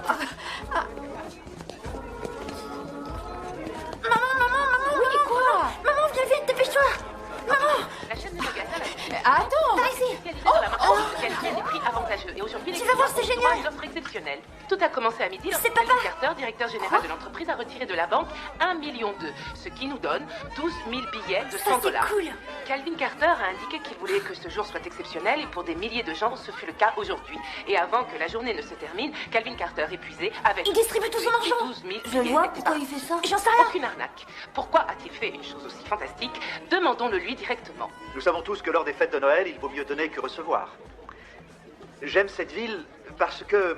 Oui, quoi?
Maman, viens vite, dépêche-toi. Maman,
La chaîne de magasins
Attends.
par ici.
spécialisée dans la marchandise de qualité à des prix avantageux. Et aujourd'hui, les
Tu vas voir,
clients
c'est
ont droit à
génial.
une offre exceptionnelle. Tout a commencé à midi lorsque
C'est papa.
Calvin Carter, directeur général de l'entreprise, a retiré de la banque 1,2 million, ce qui nous donne 12 000 billets de
Ça,
100
c'est
dollars.
cool.
Calvin Carter a indiqué qu'il voulait que ce jour soit exceptionnel et pour des milliers de gens, ce fut le cas aujourd'hui. Et avant que la journée ne se termine, Calvin Carter, épuisé, avait
Il distribue tout son argent.
12 000
Je
billets
vois
d'extra.
pourquoi il fait ça. J'en sais rien.
Aucune arnaque. Pourquoi a-t-il fait une chose aussi fantastique? Demandons-le lui directement.
Nous savons tous que lors des fêtes de Noël, il vaut mieux donner que recevoir. J'aime cette ville parce que...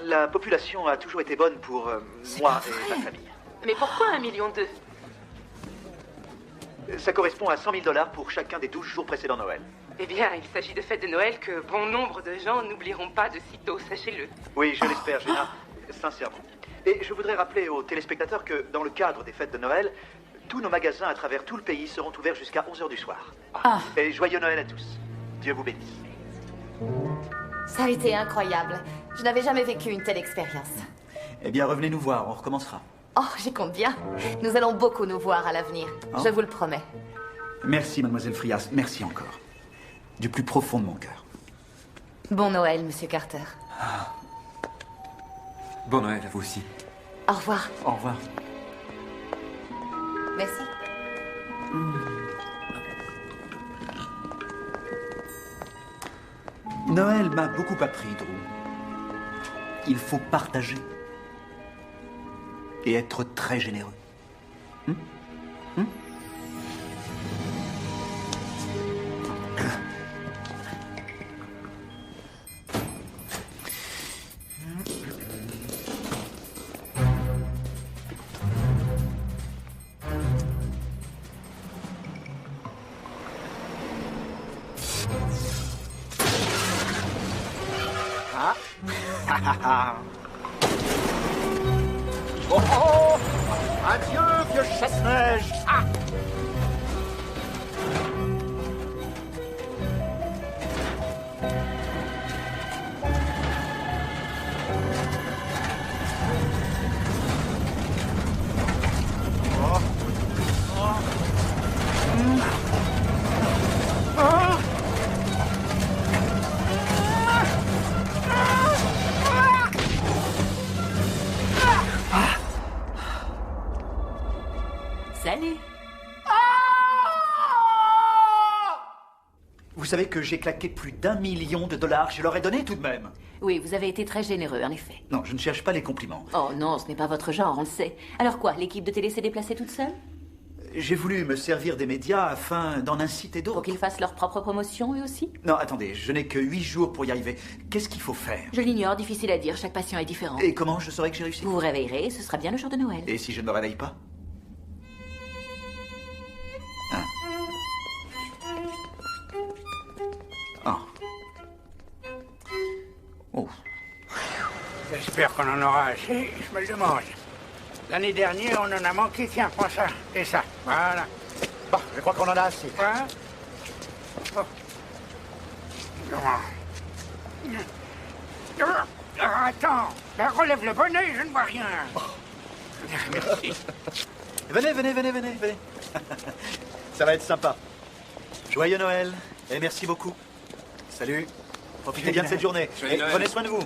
la population a toujours été bonne pour moi et ma famille.
Mais pourquoi 1,2 million?
Ça correspond à 100 000 dollars pour chacun des 12 jours précédant Noël.
Eh bien, il s'agit de fêtes de Noël que bon nombre de gens n'oublieront pas de sitôt, sachez-le.
Oui, je l'espère, Gina, sincèrement. Et je voudrais rappeler aux téléspectateurs que, dans le cadre des fêtes de Noël, tous nos magasins à travers tout le pays seront ouverts jusqu'à 11h du soir.
Ah.
Et joyeux Noël à tous. Dieu vous bénisse.
Ça a été incroyable. Je n'avais jamais vécu une telle expérience.
Eh bien, revenez nous voir, on recommencera.
Oh, j'y compte bien. Nous allons beaucoup nous voir à l'avenir.
Oh.
Je vous le promets.
Merci, mademoiselle Frias, merci encore. Du plus profond de mon cœur.
Bon Noël, monsieur Carter.
Bon Noël à vous aussi.
Au revoir.
Au revoir.
Merci.
Noël m'a beaucoup appris, Drew. Il faut partager. Et être très généreux.
Oh oh! Adieu, vieux chasse-neige! Ah!
Salut.
Vous savez que j'ai claqué plus d'1 million de dollars. Je leur ai donné tout de même.
Oui, vous avez été très généreux, en effet.
Non, je ne cherche pas les compliments.
Oh non, ce n'est pas votre genre, on le sait. Alors quoi, l'équipe de télé s'est déplacée toute seule?
J'ai voulu me servir des médias afin d'en inciter
Pour
d'autres.
qu'ils fassent leur propre promotion, eux aussi?
Non, attendez, je n'ai que 8 jours pour y arriver. Qu'est-ce qu'il faut faire?
Je l'ignore, difficile à dire, chaque patient est différent.
Et comment je saurai que j'ai réussi?
Vous vous réveillerez et ce sera bien le jour de Noël.
Et si je ne me réveille pas? Hein? Oh.
J'espère qu'on en aura assez, je me le demande. L'année dernière, on en a manqué. Tiens, prends ça et ça. Voilà.
Bah, je crois qu'on en a assez.
Quoi? Oh. Attends, ben, relève le bonnet, je ne vois rien. Merci.
Venez. Ça va être sympa. Joyeux Noël, et merci beaucoup. Salut. Profitez bien de cette journée.
Joyeux Noël.
Prenez soin de vous.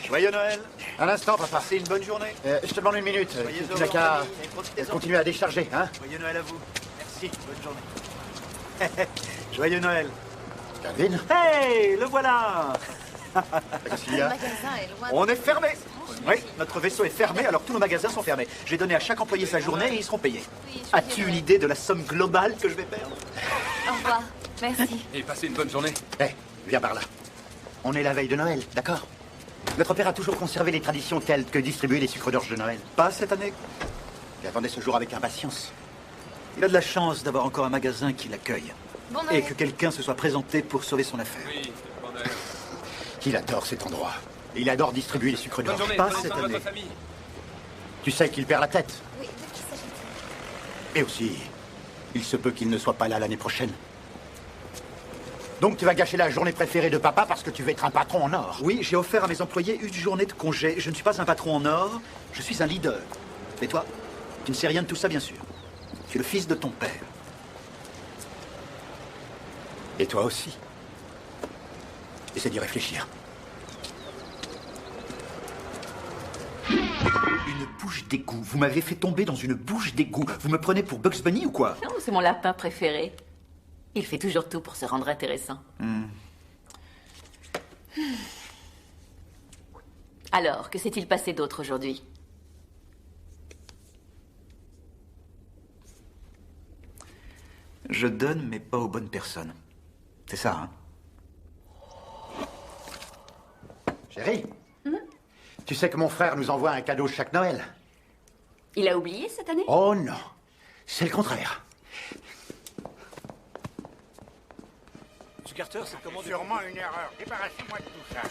Joyeux Noël.
Un instant, papa.
C'est une bonne journée.
Je te demande une minute.
Soyez
Tu
heureux
n'as qu'à
en famille et profitez-en.
continuer à décharger, hein?
Joyeux Noël à vous. Merci, bonne journée. Joyeux Noël.
Calvin?
Hey, le voilà.
Qu'est-ce qu'il y
Le
a?
magasin est loin.
On est fermé. Oui, notre vaisseau est fermé, alors tous nos magasins sont fermés. J'ai donné à chaque employé sa journée et ils seront payés. As-tu une idée de la somme globale que je vais perdre?
Au revoir. Merci.
Et passez une bonne journée.
Viens par là. On est la veille de Noël, d'accord? Notre père a toujours conservé les traditions telles que distribuer les sucres d'orge de Noël.
Pas cette année.
J'attendais ce jour avec impatience.
Il a de la chance d'avoir encore un magasin qui l'accueille.
Bon
Et
Noël.
que quelqu'un se soit présenté pour sauver son affaire.
Oui, bon Noël.
Il adore cet endroit. Et il adore distribuer les sucres
Bonne
d'orge.
journée.
Pas
Prenez
cette
soin de votre
année.
famille.
Tu sais qu'il perd la tête.
Oui, de qui s'agit-il?
Et aussi, il se peut qu'il ne soit pas là l'année prochaine. Donc tu vas gâcher la journée préférée de papa parce que tu veux être un patron en or.
Oui, j'ai offert à mes employés une journée de congé. Je ne suis pas un patron en or, je suis un leader. Et toi, tu ne sais rien de tout ça, bien sûr. Tu es le fils de ton père.
Et toi aussi. Essaie d'y réfléchir.
Une bouche d'égout. Vous m'avez fait tomber dans une bouche d'égout. Vous me prenez pour Bugs Bunny ou quoi?
Non, c'est mon lapin préféré. Il fait toujours tout pour se rendre intéressant. Alors, que s'est-il passé d'autre aujourd'hui?
Je donne, mais pas aux bonnes personnes. C'est ça, hein?
Chérie, tu sais que mon frère nous envoie un cadeau chaque Noël.
Il a oublié cette année?
Oh non, c'est le contraire.
Carter, c'est comment? Sûrement une erreur. Débarrassez-moi de tout ça.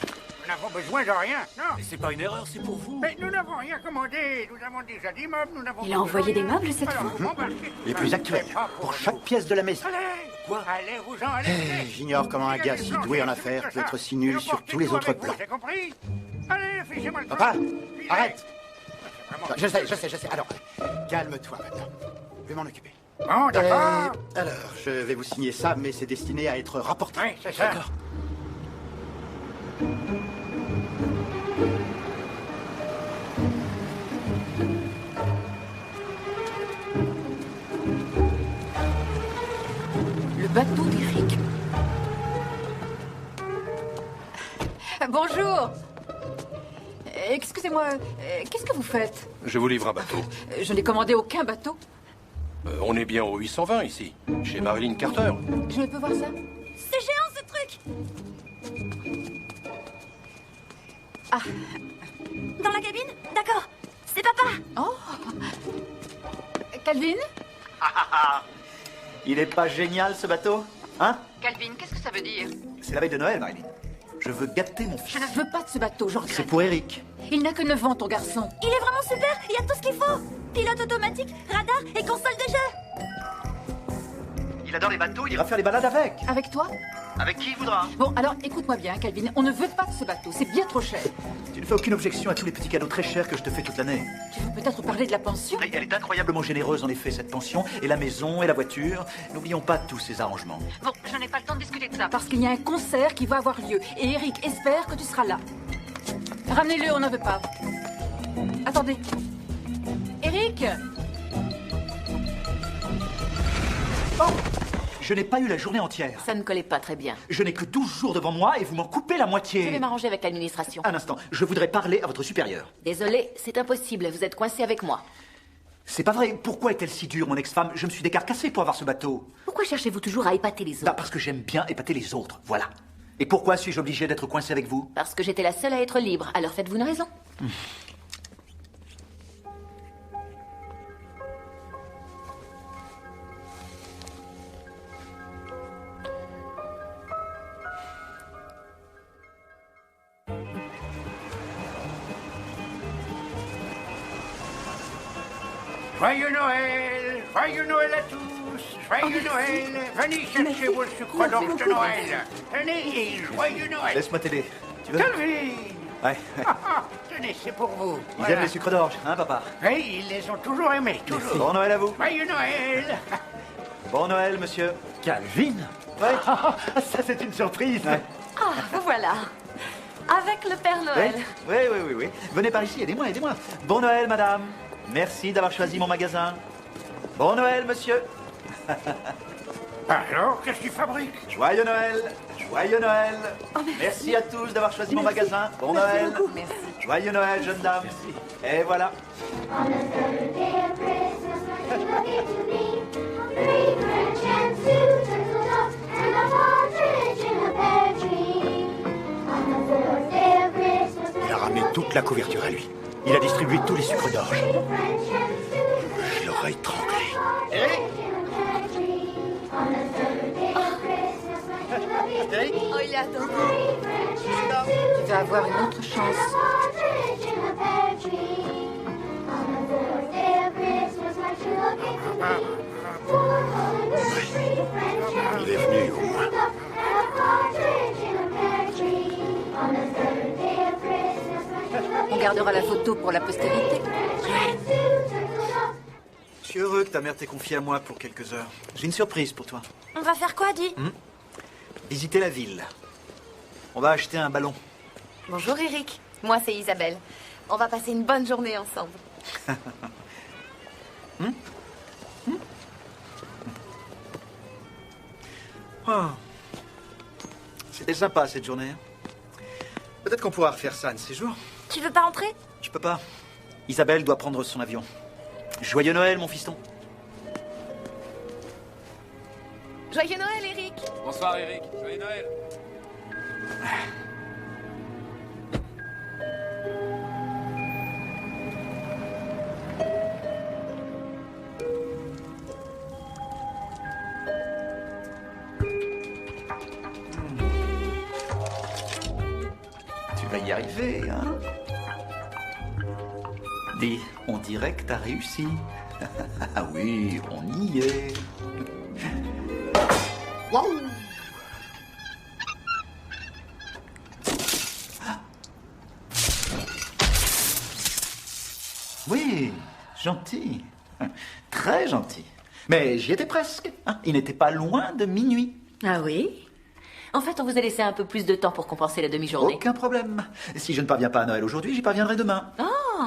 Nous n'avons besoin de rien, non?
Mais c'est pas une erreur, c'est pour vous.
Mais nous n'avons rien commandé. Nous avons déjà des meubles, nous n'avons
Il a envoyé des meubles cette
Alors,
fois?
embarquez tout
Les
ça.
plus actuels,
C'est pas
pour
nous.
chaque pièce de la maison.
Allez!
Quoi?
Allez, vous en allez!
J'ignore comment un gars si doué en affaires peut être si nul sur tous les autres plans.
J'ai compris? Allez, fichez-moi le
Papa,
camp.
arrête!
C'est vraiment-
Je sais. Alors, calme-toi maintenant. Je vais m'en occuper.
Bon, d'accord.
Alors, je vais vous signer ça, mais c'est destiné à être rapporté.
Oui, c'est ça.
D'accord.
Le bateau d'Eric. Bonjour. Excusez-moi, qu'est-ce que vous faites?
Je vous livre un bateau.
Je n'ai commandé aucun bateau.
On est bien au 820 ici, chez Marilyn Carter.
Je peux voir ça?
C'est géant ce truc!
Ah,
Dans la cabine? D'accord. C'est papa!
oh. Calvin?
Il est pas génial, ce bateau? Hein?
Calvin, qu'est-ce que ça veut dire?
C'est la veille de Noël, Marilyn. Je veux gâter mon fils.
Je ne veux pas de ce bateau, j'en
C'est
regrette.
pour Eric.
Il n'a que 9 ans, ton garçon.
Il est vraiment super! Il y a tout ce qu'il faut! Pilote automatique, radar et console de jeu!
Il adore les bateaux, il ira faire les balades avec.
Avec toi?
Avec qui il voudra.
Bon, alors écoute-moi bien, Calvin. On ne veut pas de ce bateau, c'est bien trop cher.
Tu ne fais aucune objection à tous les petits cadeaux très chers que je te fais toute l'année.
Tu veux peut-être parler de la pension?
Et elle est incroyablement généreuse, en effet, cette pension. Et la maison, et la voiture. N'oublions pas tous ces arrangements.
Bon, je n'ai pas le temps de discuter de ça. Parce qu'il y a un concert qui va avoir lieu. Et Eric espère que tu seras là. Ramenez-le, on n'en veut pas. Attendez. Eric!
Oh! Je n'ai pas eu la journée entière.
Ça ne collait pas très bien.
Je n'ai que 12 jours devant moi et vous m'en coupez la
Je
moitié.
vais m'arranger avec l'administration.
Un instant, je voudrais parler à votre supérieur.
Désolé, c'est impossible. Vous êtes coincé avec moi.
C'est pas vrai. Pourquoi est-elle si dure, mon ex-femme? Je me suis décarcassé pour avoir ce bateau.
Pourquoi cherchez-vous toujours à épater les autres?
Bah, parce que j'aime bien épater les autres, voilà. Et pourquoi suis-je obligé d'être coincé avec vous?
Parce que j'étais la seule à être libre. Alors faites-vous une raison.
Joyeux Noël! Joyeux Noël à tous! Joyeux Noël! Venez chercher vos sucres d'orge de Noël! Tenez, et joyeux Noël!
Laisse-moi t'aider. Tu veux?
Calvin!
Ouais.
Tenez, c'est pour vous.
Ils aiment les sucres d'orge, hein, papa?
Oui, ils les ont toujours aimés, toujours.
Bon Noël à vous.
Joyeux Noël.
Bon Noël, monsieur.
Calvin?
Ouais.
Ça, c'est une surprise.
Ouais.
Ah, vous voilà. Avec le Père Noël.
Oui. Venez par ici, aidez-moi. Bon Noël, madame. Merci d'avoir choisi mon magasin. Bon Noël, monsieur.
Alors, qu'est-ce qu'ils fabriquent?
Joyeux Noël. Joyeux Noël.
Oh,
merci à tous d'avoir choisi mon magasin. Bon
Merci
Noël.
beaucoup. Merci.
Joyeux Noël, jeune dame. Et voilà.
Il a ramené toute la couverture à lui. Il a distribué tous les sucres d'orge. Je l'aurais étranglé.
Eric?
Oh, il est adorable.
Tu vas avoir une autre chance.
Il est venu, au moins.
On gardera la photo pour la postérité.
Je suis heureux que ta mère t'ait confié à moi pour quelques heures. J'ai une surprise pour toi.
On va faire quoi, Di?
Visiter la ville. On va acheter un ballon.
Bonjour, Eric. Moi, c'est Isabelle. On va passer une bonne journée ensemble.
Oh. C'était sympa cette journée. Peut-être qu'on pourra refaire ça un de ces jours.
Tu veux pas entrer?
Je peux pas. Isabelle doit prendre son avion. Joyeux Noël, mon fiston.
Joyeux Noël, Eric.
Bonsoir, Eric. Joyeux Noël.
Tu vas y arriver, hein? Dis, on dirait que t'as réussi. Ah oui, on y est. Waouh! Oui, gentil. Très gentil. Mais j'y étais presque. Hein? Il n'était pas loin de minuit.
Ah oui? En fait, on vous a laissé un peu plus de temps pour compenser la demi-journée.
Aucun problème. Si je ne parviens pas à Noël aujourd'hui, j'y parviendrai demain.
Oh!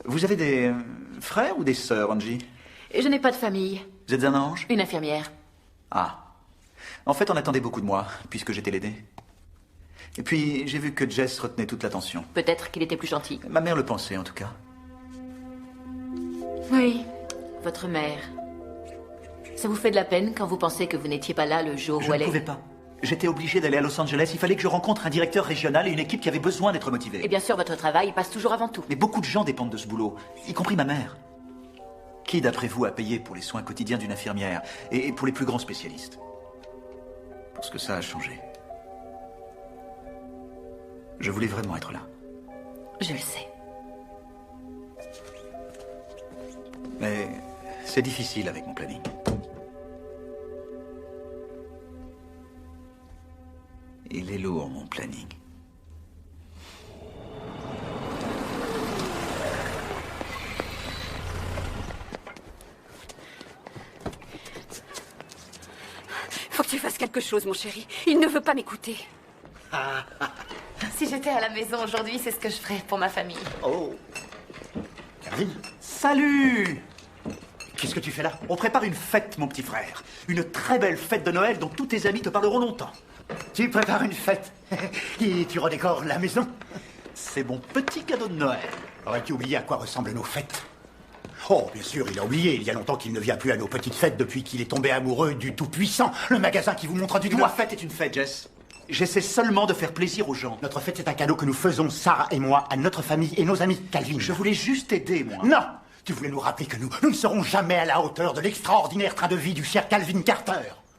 Vous avez des frères ou des sœurs, Angie?
Je n'ai pas de famille.
Vous êtes un ange?
Une infirmière.
Ah. En fait, on attendait beaucoup de moi, puisque j'étais l'aîné. Et puis, j'ai vu que Jess retenait toute l'attention.
Peut-être qu'il était plus gentil.
Ma mère le pensait, en tout cas.
Oui, votre mère. Ça vous fait de la peine quand vous pensez que vous n'étiez pas là le jour
Je
où elle
ne
est...
pouvais pas. J'étais obligé d'aller à Los Angeles. Il fallait que je rencontre un directeur régional et une équipe qui avait besoin d'être motivée.
Et bien sûr, votre travail passe toujours avant tout.
Mais beaucoup de gens dépendent de ce boulot, y compris ma mère. Qui, d'après vous, a payé pour les soins quotidiens d'une infirmière et pour les plus grands spécialistes? Parce que ça a changé. Je voulais vraiment être là.
Je le sais.
Mais c'est difficile avec mon planning. Il est lourd, mon planning.
Faut que tu fasses quelque chose, mon chéri. Il ne veut pas m'écouter.
Si j'étais à la maison aujourd'hui, c'est ce que je ferais pour ma famille.
Oh. Calvin?
Salut!
Qu'est-ce que tu fais là?
On prépare une fête, mon petit frère. Une très belle fête de Noël dont tous tes amis te parleront longtemps.
Tu prépares une fête? Et tu redécores la maison?
C'est mon petit cadeau de Noël.
Aurais-tu oublié à quoi ressemblent nos fêtes? Oh, bien sûr, il a oublié. Il y a longtemps qu'il ne vient plus à nos petites fêtes depuis qu'il est tombé amoureux du Tout-Puissant, le magasin qui vous montre du doigt.
Une fête est une fête, Jess. J'essaie seulement de faire plaisir aux gens.
Notre fête, c'est un cadeau que nous faisons, Sarah et moi, à notre famille et nos amis. Calvin.
Je voulais juste t'aider, moi.
Non! Tu voulais nous rappeler que nous ne serons jamais à la hauteur de l'extraordinaire train de vie du cher Calvin Carter.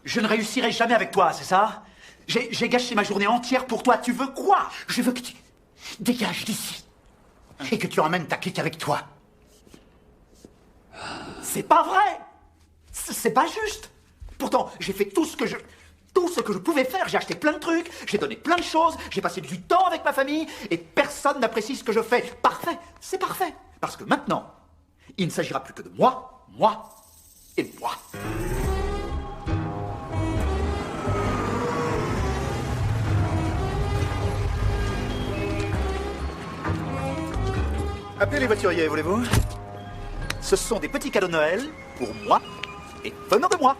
Je ne réussirai jamais avec toi, c'est ça? J'ai gâché ma journée entière pour toi. Tu veux quoi?
Je veux que tu dégages d'ici. Et que tu emmènes ta clique avec toi.
C'est pas vrai! C'est pas juste! Pourtant, j'ai fait tout ce que je tout ce que je pouvais faire. J'ai acheté plein de trucs, j'ai donné plein de choses, j'ai passé du temps avec ma famille, et personne n'apprécie ce que je fais. Parfait, c'est parfait. Parce que maintenant, il ne s'agira plus que de moi et moi. Appelez les voituriers, voulez-vous? Ce sont des petits cadeaux de Noël pour moi et venant de moi.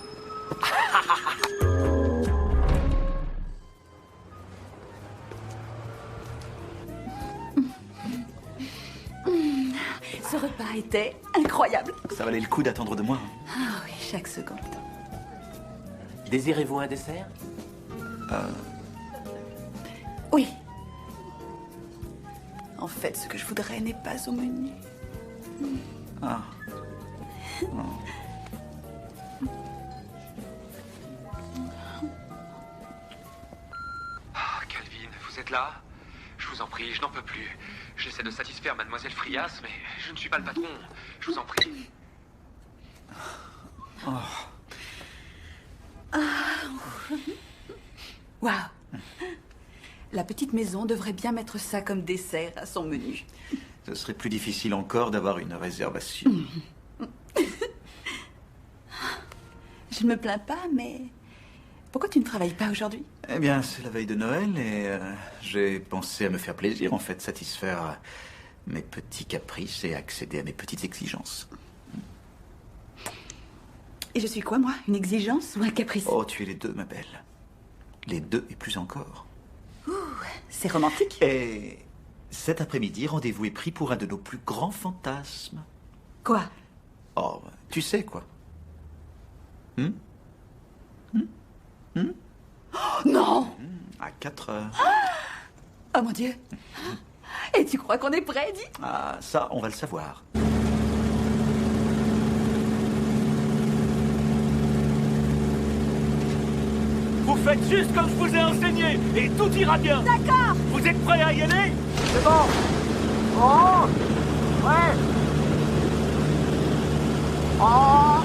Ce repas était incroyable.
Ça valait le coup d'attendre de moi.
Ah oui, chaque seconde.
Désirez-vous un dessert?
Oui. En fait, ce que je voudrais n'est pas au menu.
Ah.
Calvin, vous êtes là? Je vous en prie, je n'en peux plus. J'essaie de satisfaire mademoiselle Frias, mais je ne suis pas le patron. Je vous en prie.
Waouh. La petite maison devrait bien mettre ça comme dessert à son menu.
Ce serait plus difficile encore d'avoir une réservation.
Je ne me plains pas, mais pourquoi tu ne travailles pas aujourd'hui?
Eh bien, c'est la veille de Noël et j'ai pensé à me faire plaisir, en fait, satisfaire mes petits caprices et accéder à mes petites exigences.
Et je suis quoi, moi? Une exigence ou un caprice?
Oh, tu es les deux, ma belle. Les deux et plus encore.
Ouh, c'est romantique.
Et cet après-midi, rendez-vous est pris pour un de nos plus grands fantasmes.
Quoi?
Oh, tu sais quoi?
Oh, non!
À 4 heures.
Oh mon Dieu! Et tu crois qu'on est prêt, dis?
Ah, ça, on va le savoir.
Vous faites juste comme je vous ai enseigné et tout ira bien.
D'accord.
Vous êtes prêts à y aller?
C'est bon. Oh. Ouais. Oh.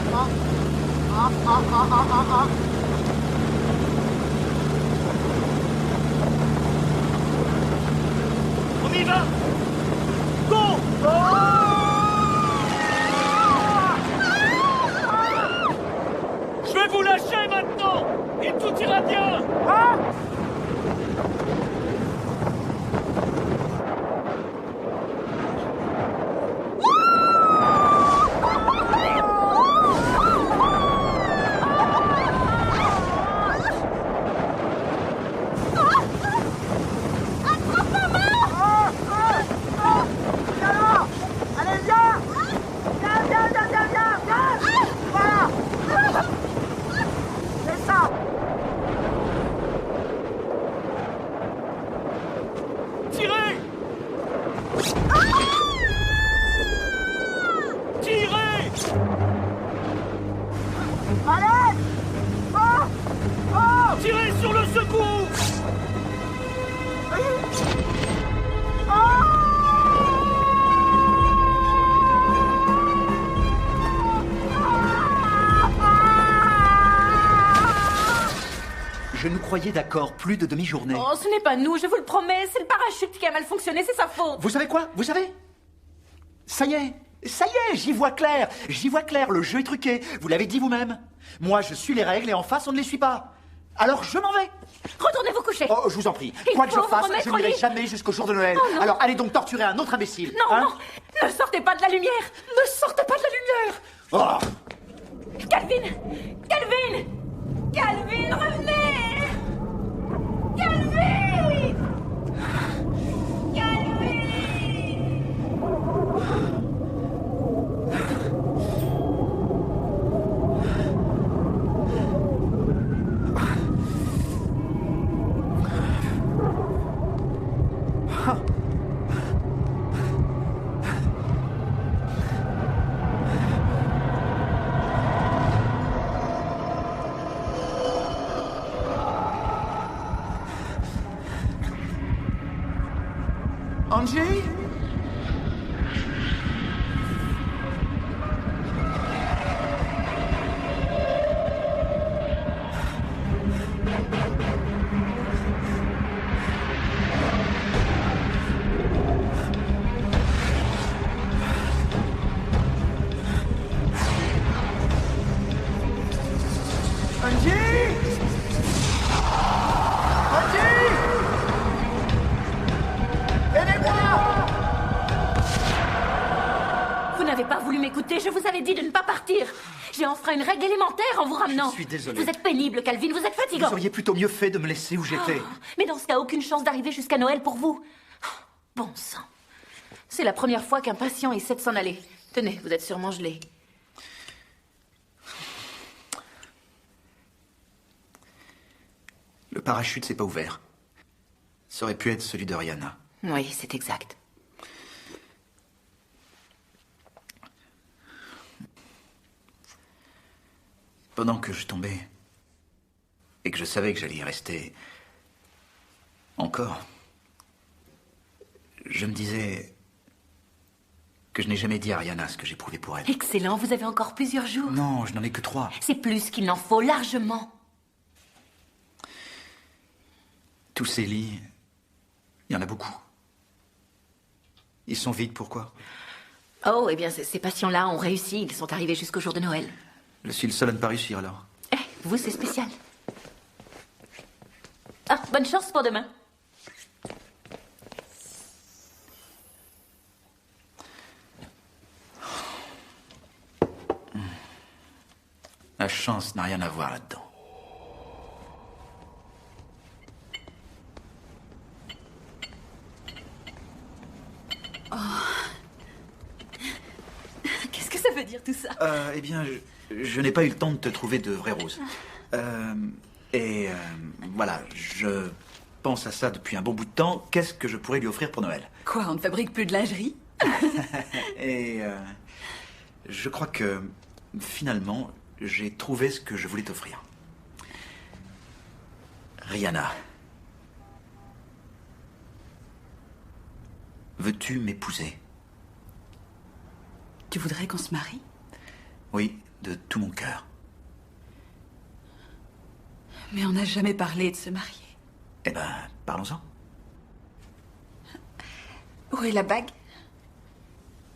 On y va. Go. Je vais vous lâcher maintenant et tout ira bien.
Hein?
Je nous croyais d'accord, plus de demi-journée.
Oh, ce n'est pas nous, je vous le promets. C'est le parachute qui a mal fonctionné, c'est sa faute.
Vous savez quoi? Vous savez? Ça y est, j'y vois clair. J'y vois clair, le jeu est truqué. Vous l'avez dit vous-même. Moi, je suis les règles et en face, on ne les suit pas. Alors, je m'en vais.
Retournez vous coucher.
Oh, je vous en prie. Quoi que je fasse, je n'irai jamais jusqu'au jour de Noël.
Oh,
alors, allez donc torturer un autre imbécile.
Non, non, ne sortez pas de la lumière. Ne sortez pas de la lumière.
Oh.
Calvin, Calvin, Calvin, revenez. Calvin! Calvin!
Angie?
Angie! Angie! Aidez-moi!
Vous n'avez pas voulu m'écouter, je vous avais dit de ne pas partir. J'ai enfreint une règle élémentaire en vous ramenant.
Je suis désolé.
Vous êtes pénible, Calvin, vous êtes fatigant.
Vous auriez plutôt mieux fait de me laisser où j'étais.
Mais dans ce cas, aucune chance d'arriver jusqu'à Noël pour vous. Bon sang. C'est la première fois qu'un patient essaie de s'en aller. Tenez, vous êtes sûrement gelé.
Le parachute s'est pas ouvert. Ça aurait pu être celui de Rihanna.
Oui, c'est exact.
Pendant que je tombais, et que je savais que j'allais y rester encore, je me disais que je n'ai jamais dit à Rihanna ce que j'éprouvais pour elle.
Excellent, vous avez encore plusieurs jours.
Non, je n'en ai que 3.
C'est plus qu'il n'en faut, largement.
Tous ces lits, il y en a beaucoup. Ils sont vides, pourquoi?
Oh, eh bien, ces patients-là ont réussi. Ils sont arrivés jusqu'au jour de Noël.
Je suis le seul à ne pas réussir, alors.
Eh, vous, c'est spécial. Ah, bonne chance pour demain.
La chance n'a rien à voir là-dedans.
Oh. Qu'est-ce que ça veut dire tout ça?
Eh bien, je n'ai pas eu le temps de te trouver de vraies roses. Voilà, je pense à ça depuis un bon bout de temps. Qu'est-ce que je pourrais lui offrir pour Noël?
Quoi, on ne fabrique plus de lingerie?
Je crois que, finalement, j'ai trouvé ce que je voulais t'offrir. Rihanna. Veux-tu m'épouser?
Tu voudrais qu'on se marie?
Oui, de tout mon cœur.
Mais on n'a jamais parlé de se marier.
Eh ben, parlons-en.
Où est la bague?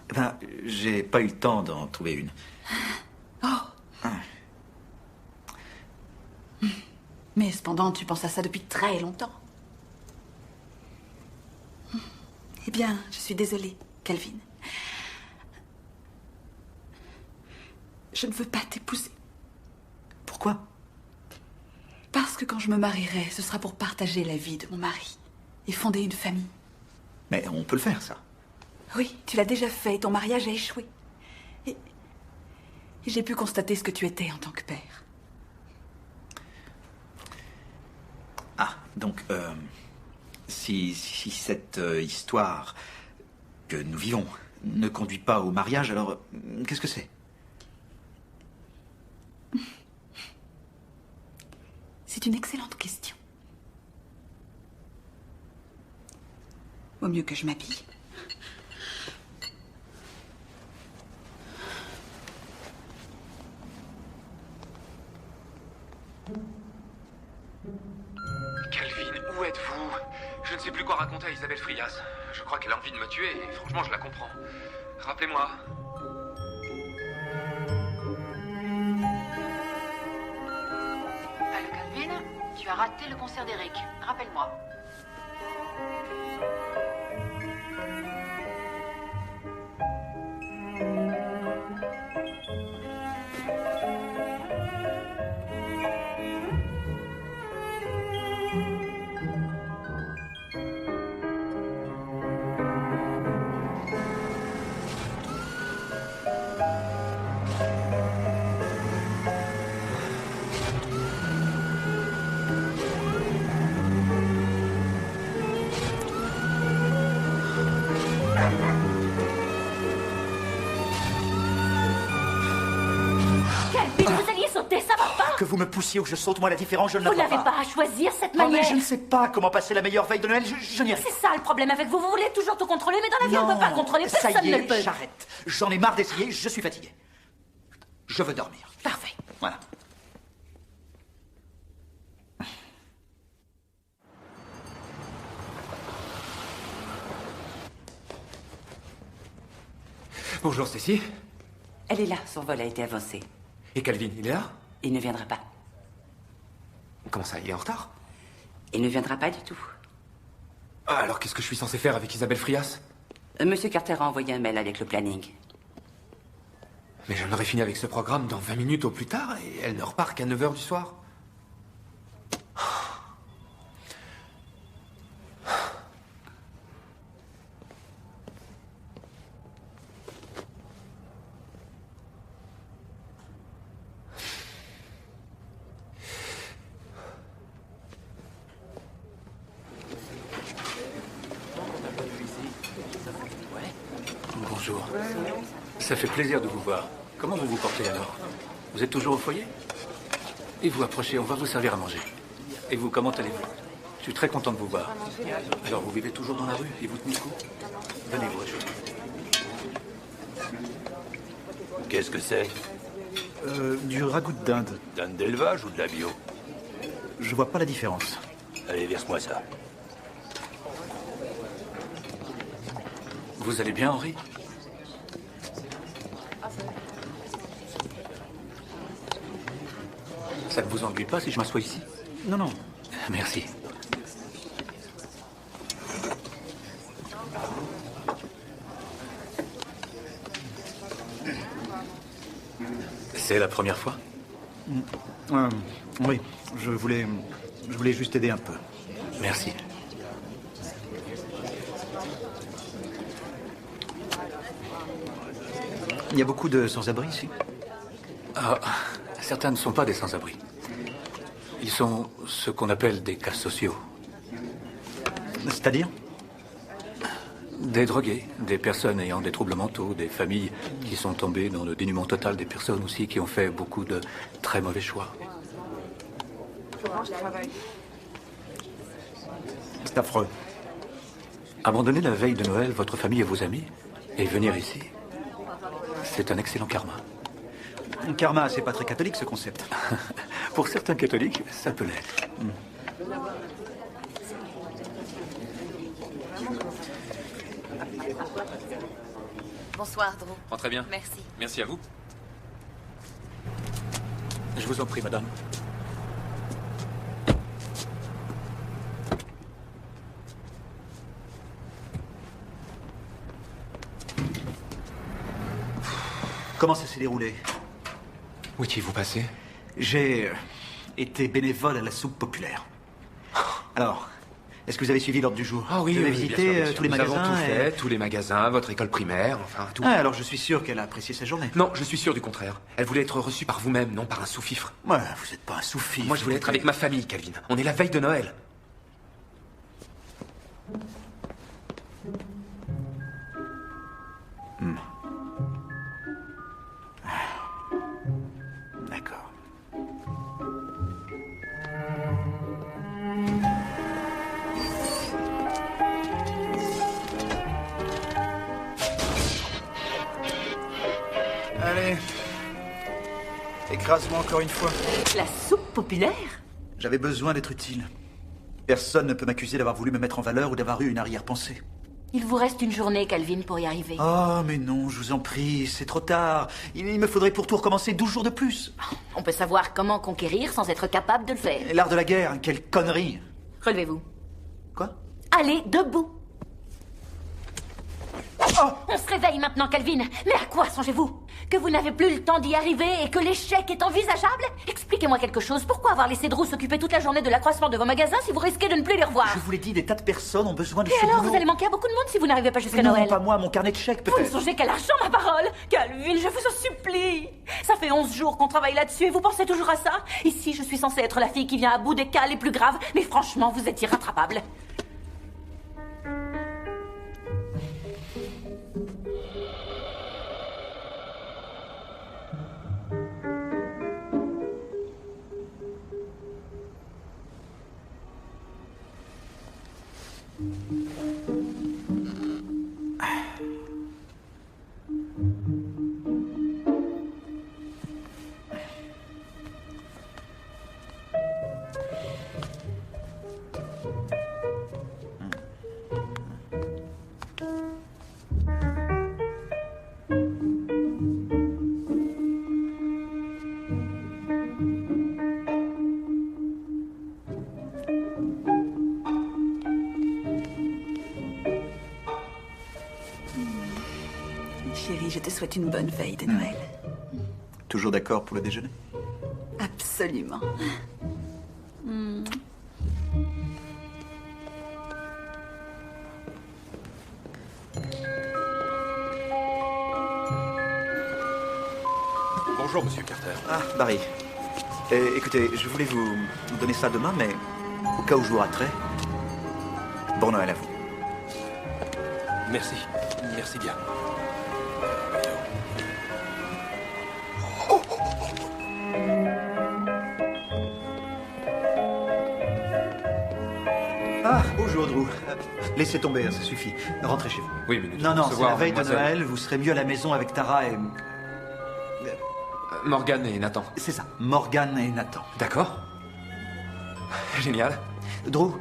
Eh ben, j'ai pas eu le temps d'en trouver une.
Oh. Mais cependant, tu penses à ça depuis très longtemps. Eh bien, je suis désolée, Calvin. Je ne veux pas t'épouser.
Pourquoi?
Parce que quand je me marierai, ce sera pour partager la vie de mon mari et fonder une famille.
Mais on peut le faire, ça.
Oui, tu l'as déjà fait et ton mariage a échoué. Et j'ai pu constater ce que tu étais en tant que père.
Ah, donc, si cette histoire que nous vivons ne conduit pas au mariage, alors qu'est-ce que c'est?
C'est une excellente question. Vaut mieux que je m'habille.
Calvin, où êtes-vous? Je ne sais plus quoi raconter à Isabelle Frias. Je crois qu'elle a envie de me tuer et franchement, je la comprends. Rappelez-moi.
Allô, Calvin? Tu as raté le concert d'Eric. Rappelle-moi.
Calvin, vous alliez sauter, ça va pas?
Que vous me poussiez ou que je saute, moi, la différence, je ne la
Vous
vois
n'avez pas à choisir cette
Oh, mais
manière.
je ne sais pas comment passer la meilleure veille de Noël, je n'y arrive
C'est ça le problème avec vous. Vous voulez toujours tout contrôler, mais dans la vie, on ne peut pas contrôler.
Ça
Personne
y
ne
est,
le peut.
j'arrête. J'en ai marre d'essayer, je suis fatigué. Je veux dormir.
Parfait.
Voilà.
Bonjour, Stacy.
Elle est là, son vol a été avancé.
Et Calvin, il est là?
Il ne viendra pas.
Comment ça, il est en retard?
Il ne viendra pas du tout.
Ah, alors qu'est-ce que je suis censé faire avec Isabelle Frias?
Monsieur Carter a envoyé un mail avec le planning.
Mais j'en aurais fini avec ce programme dans 20 minutes au plus tard, et elle ne repart qu'à 9h du soir.
Bonjour. Ça fait plaisir de vous voir. Comment vous vous portez alors? Vous êtes toujours au foyer? Et vous approchez, on va vous servir à manger. Et vous, comment allez-vous? Je suis très content de vous voir. Alors, vous vivez toujours dans la rue et vous tenez le coup? Venez vous réchauffer. Qu'est-ce que c'est?
Du ragoût de dinde.
Dinde d'élevage ou de la bio?
Je vois pas la différence.
Allez, verse-moi ça. Vous allez bien, Henri? Ça ne vous ennuie pas si je m'assois ici?
Non, non.
Merci. C'est la première fois?
Oui, je voulais juste aider un peu.
Merci.
Il y a beaucoup de sans-abri ici?
Ah, certains ne sont pas des sans-abri. Ils sont ce qu'on appelle des cas sociaux.
C'est-à-dire?
Des drogués, des personnes ayant des troubles mentaux, des familles qui sont tombées dans le dénuement total, des personnes aussi qui ont fait beaucoup de très mauvais choix.
C'est affreux.
Abandonner la veille de Noël votre famille et vos amis et venir ici, c'est un excellent karma.
Karma, c'est pas très catholique ce concept.
Pour certains catholiques, ça peut l'être.
Bonsoir, Drew.
Rentrez bien.
Merci.
Merci à vous.
Je vous en prie, madame.
Comment ça s'est déroulé?
Où étiez-vous passé?
J'ai été bénévole à la soupe populaire. Alors, est-ce que vous avez suivi l'ordre du jour?
Ah oui,
vous avez
oui,
visité
bien sûr.
tous les
Nous
magasins
avons tout fait, tous les magasins, votre école primaire, enfin tout.
Ah, alors je suis sûr qu'elle a apprécié sa journée.
Non, je suis sûr du contraire. Elle voulait être reçue par vous-même, non par un sous-fifre.
Ouais, vous n'êtes pas un sous-fifre.
Moi, je voulais être avec ma famille, Calvin. On est la veille de Noël.
D'accord. Allez. Écrase-moi encore une fois.
La soupe populaire?
J'avais besoin d'être utile. Personne ne peut m'accuser d'avoir voulu me mettre en valeur ou d'avoir eu une arrière-pensée.
Il vous reste une journée, Calvin, pour y arriver.
Oh, mais non, je vous en prie, c'est trop tard. Il me faudrait pour tout recommencer 12 jours de plus.
On peut savoir comment conquérir sans être capable de le faire.
L'art de la guerre, hein, quelle connerie.
Relevez-vous.
Quoi?
Allez, debout. On se réveille maintenant, Calvin. Mais à quoi songez-vous? Que vous n'avez plus le temps d'y arriver et que l'échec est envisageable? Expliquez-moi quelque chose. Pourquoi avoir laissé Drew s'occuper toute la journée de l'accroissement de vos magasins si vous risquez de ne plus les revoir?
Je vous l'ai dit, des tas de personnes ont besoin de
Et
ce
alors,
boulot.
vous allez manquer à beaucoup de monde si vous n'arrivez pas jusqu'à
Non,
Noël.
pas moi, mon carnet de chèques
Vous ne
peut-être.
songez qu'à l'argent, ma parole. Calvin, je vous en supplie. Ça fait 11 jours qu'on travaille là-dessus et vous pensez toujours à ça? Ici, je suis censée être la fille qui vient à bout des cas les plus graves, mais franchement, vous êtes irrattrapable.
souhaite une bonne veille de Noël.
Toujours d'accord pour le déjeuner?
Absolument.
Bonjour, monsieur Carter.
Ah, Barry. Écoutez, je voulais vous donner ça demain, mais au cas où je vous raterai, bon Noël à vous.
Merci. Merci bien.
Ah, bonjour Drew. Laissez tomber, hein, ça suffit. Rentrez chez vous.
Oui, mais nous
Non,
devons
c'est
recevoir
la veille de
mademoiselle-
Noël, vous serez mieux à la maison avec Tara et...
Morgan et Nathan.
C'est ça, Morgan et Nathan.
D'accord. Génial.
Drew,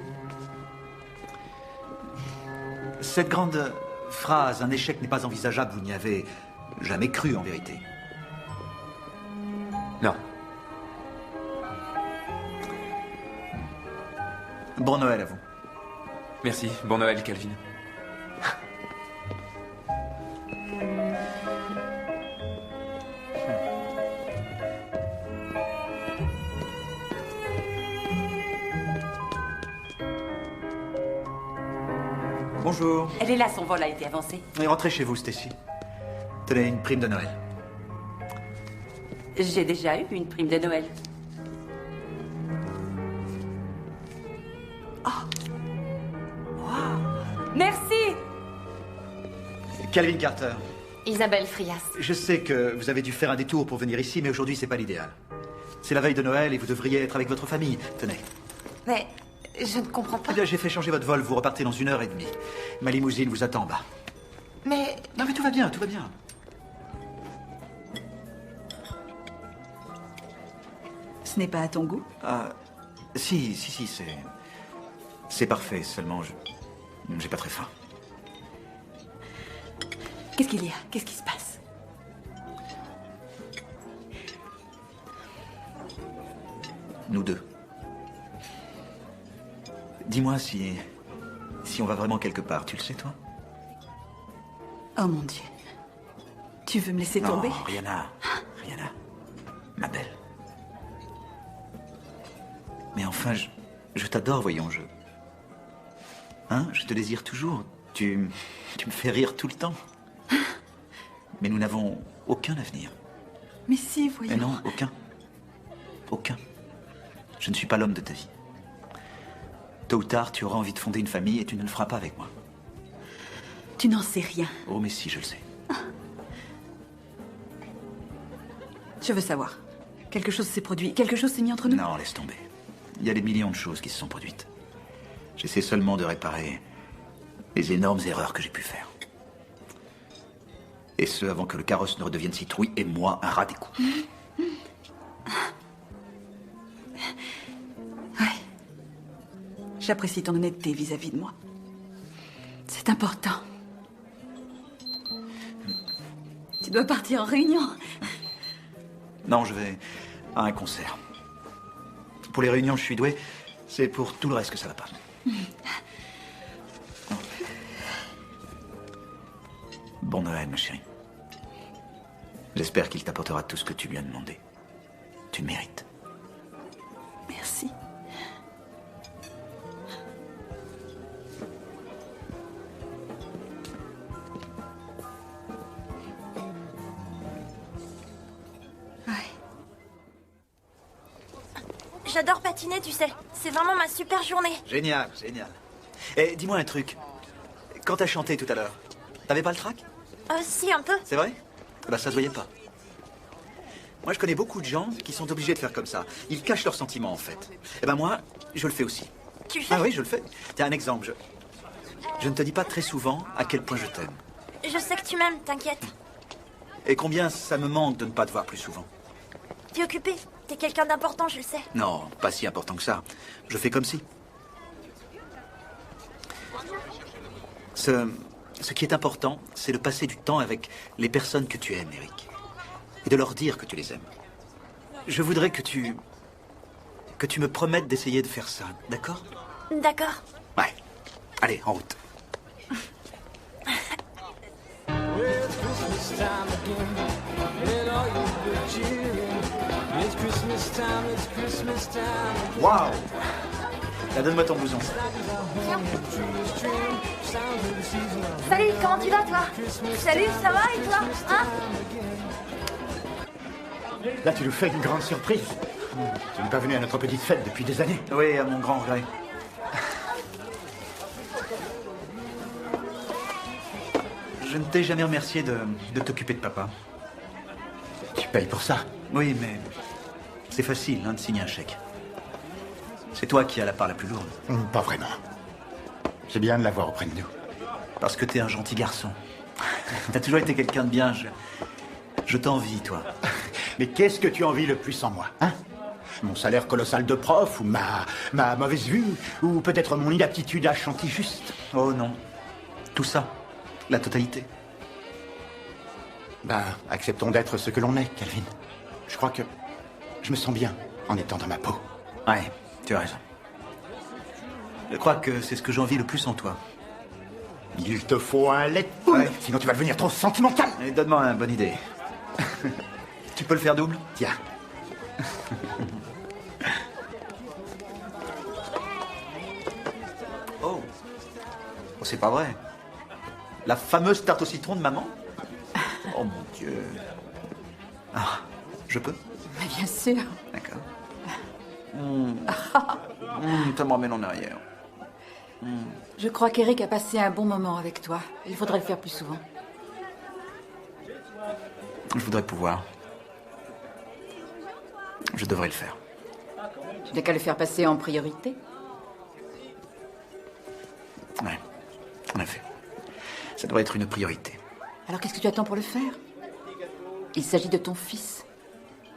cette grande phrase, un échec n'est pas envisageable, vous n'y avez jamais cru en vérité.
Non.
Bon Noël à vous.
Merci. Bon Noël, Calvin.
Bonjour.
Elle est là, son vol a été avancé.
Et rentrez chez vous, Stacy. Tenez une prime de Noël.
J'ai déjà eu une prime de Noël. Merci.
Calvin Carter,
Isabelle Frias.
je sais que vous avez dû faire un détour pour venir ici, mais aujourd'hui, c'est pas l'idéal. C'est la veille de Noël et vous devriez être avec votre famille. Tenez.
Mais je ne comprends pas.
Eh bien, j'ai fait changer votre vol. Vous repartez dans 1h30. Ma limousine vous attend en bas.
Mais
Non, mais tout va bien, tout va bien.
Ce n'est pas à ton goût?
Ah, si, c'est parfait, seulement j'ai pas très faim.
Qu'est-ce qu'il y a? Qu'est-ce qui se passe?
Nous deux. Dis-moi si on va vraiment quelque part, tu le sais, toi?
Oh mon Dieu. Tu veux me laisser tomber?
Non, Rihanna, ma belle. Mais enfin, je t'adore, voyons, je te désire toujours. Tu me fais rire tout le temps. Mais nous n'avons aucun avenir.
Mais si, voyons.
Mais non, aucun. Aucun. Je ne suis pas l'homme de ta vie. Tôt ou tard, tu auras envie de fonder une famille et tu ne le feras pas avec moi.
Tu n'en sais rien.
Oh, mais si, je le sais.
Je veux savoir. Quelque chose s'est produit. Quelque chose s'est mis entre nous?
Non, laisse tomber. Il y a des millions de choses qui se sont produites. J'essaie seulement de réparer les énormes erreurs que j'ai pu faire. Et ce, avant que le carrosse ne redevienne citrouille et moi un rat des coups.
Ouais. J'apprécie ton honnêteté vis-à-vis de moi. C'est important. Tu dois partir en réunion.
Non, je vais à un concert. Pour les réunions, je suis doué. C'est pour tout le reste que ça va pas. Bon Noël, ma chérie. J'espère qu'il t'apportera tout ce que tu lui as demandé. Tu le mérites.
Merci.
J'adore patiner, tu sais. C'est vraiment ma super journée.
Génial, génial. Et dis-moi un truc. Quand t'as chanté tout à l'heure, t'avais pas le trac?
Si, un peu.
C'est vrai? Bah, ça se voyait pas. Moi, je connais beaucoup de gens qui sont obligés de faire comme ça. Ils cachent leurs sentiments, en fait. Et ben moi, je le fais aussi.
Tu le fais?
Ah oui, je le fais. T'as un exemple. Je ne te dis pas très souvent à quel point je t'aime.
Je sais que tu m'aimes, t'inquiète.
Et combien ça me manque de ne pas te voir plus souvent.
T'es occupé. T'es quelqu'un d'important, je le sais.
Non, pas si important que ça. Je fais comme si. Ce qui est important, c'est de passer du temps avec les personnes que tu aimes, Eric. Et de leur dire que tu les aimes. Je voudrais que tu me promettes d'essayer de faire ça, d'accord?
D'accord.
Ouais. Allez, en route. Waouh! Là, donne-moi ton blouson.
Salut, comment tu vas, toi? Salut, ça va, et toi? Hein?
Là, tu nous fais une grande surprise. Tu n'es pas venu à notre petite fête depuis des années.
Oui, à mon grand regret. Je ne t'ai jamais remercié de t'occuper de papa.
Tu payes pour ça?
Oui, mais c'est facile hein, de signer un chèque. C'est toi qui as la part la plus lourde.
Pas vraiment. C'est bien de l'avoir auprès de nous.
Parce que t'es un gentil garçon. T'as toujours été quelqu'un de bien. Je t'envie, toi.
Mais qu'est-ce que tu envies le plus en moi, hein? Mon salaire colossal de prof, ou ma mauvaise vue, ou peut-être mon inaptitude à chanter juste?
Oh non. Tout ça. La totalité.
Ben, acceptons d'être ce que l'on est, Calvin. Je crois que je me sens bien en étant dans ma peau.
Ouais, tu as raison. Je crois que c'est ce que j'envie le plus en toi.
Il te faut un lait de poule, ouais. Sinon tu vas devenir trop sentimental.
Et donne-moi une bonne idée. Tu peux le faire double?
Tiens.
Oh, c'est pas vrai. La fameuse tarte au citron de maman? Oh mon Dieu. Ah, je peux?
Mais bien sûr.
D'accord. Ça me ramène en arrière.
Je crois qu'Eric a passé un bon moment avec toi. Il faudrait le faire plus souvent.
Je voudrais pouvoir. Je devrais le faire.
Tu n'as qu'à le faire passer en priorité.
Ouais, en effet. Ça doit être une priorité.
Alors qu'est-ce que tu attends pour le faire? Il s'agit de ton fils.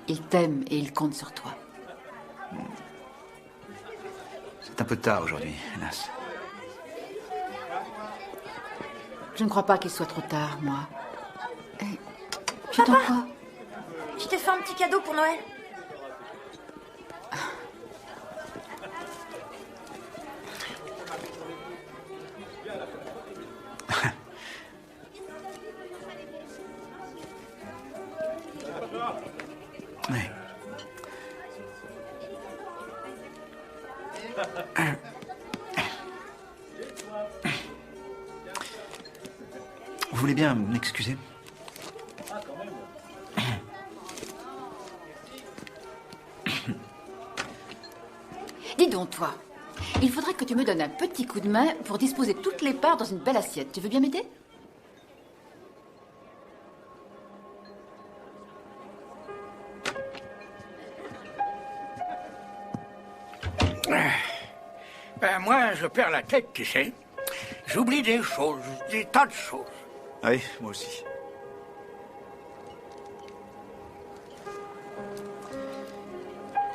Il t'aime et il compte sur toi.
C'est un peu tard aujourd'hui, hélas.
Je ne crois pas qu'il soit trop tard, moi.
Papa, je t'ai fait un petit cadeau pour Noël.
Ouais. Vous voulez bien m'excuser?
Dis donc, toi, il faudrait que tu me donnes un petit coup de main pour disposer toutes les parts dans une belle assiette. Tu veux bien m'aider?
Ben, moi, je perds la tête, tu sais. J'oublie des choses, des tas de choses.
Oui, moi aussi.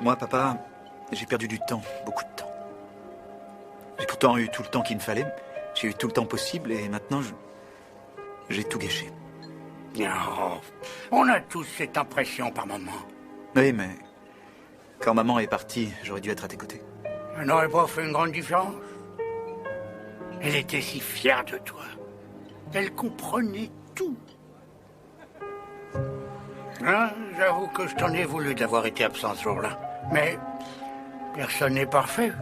Moi, papa, j'ai perdu du temps, beaucoup de temps. J'ai pourtant eu tout le temps qu'il me fallait. J'ai eu tout le temps possible et maintenant, j'ai tout gâché.
Oh, on a tous cette impression par moment.
Oui, mais quand maman est partie, j'aurais dû être à tes côtés.
Elle n'aurait pas fait une grande différence. Elle était si fière de toi. Elle comprenait tout. Hein, j'avoue que je t'en ai voulu d'avoir été absent ce jour-là. Mais personne n'est parfait.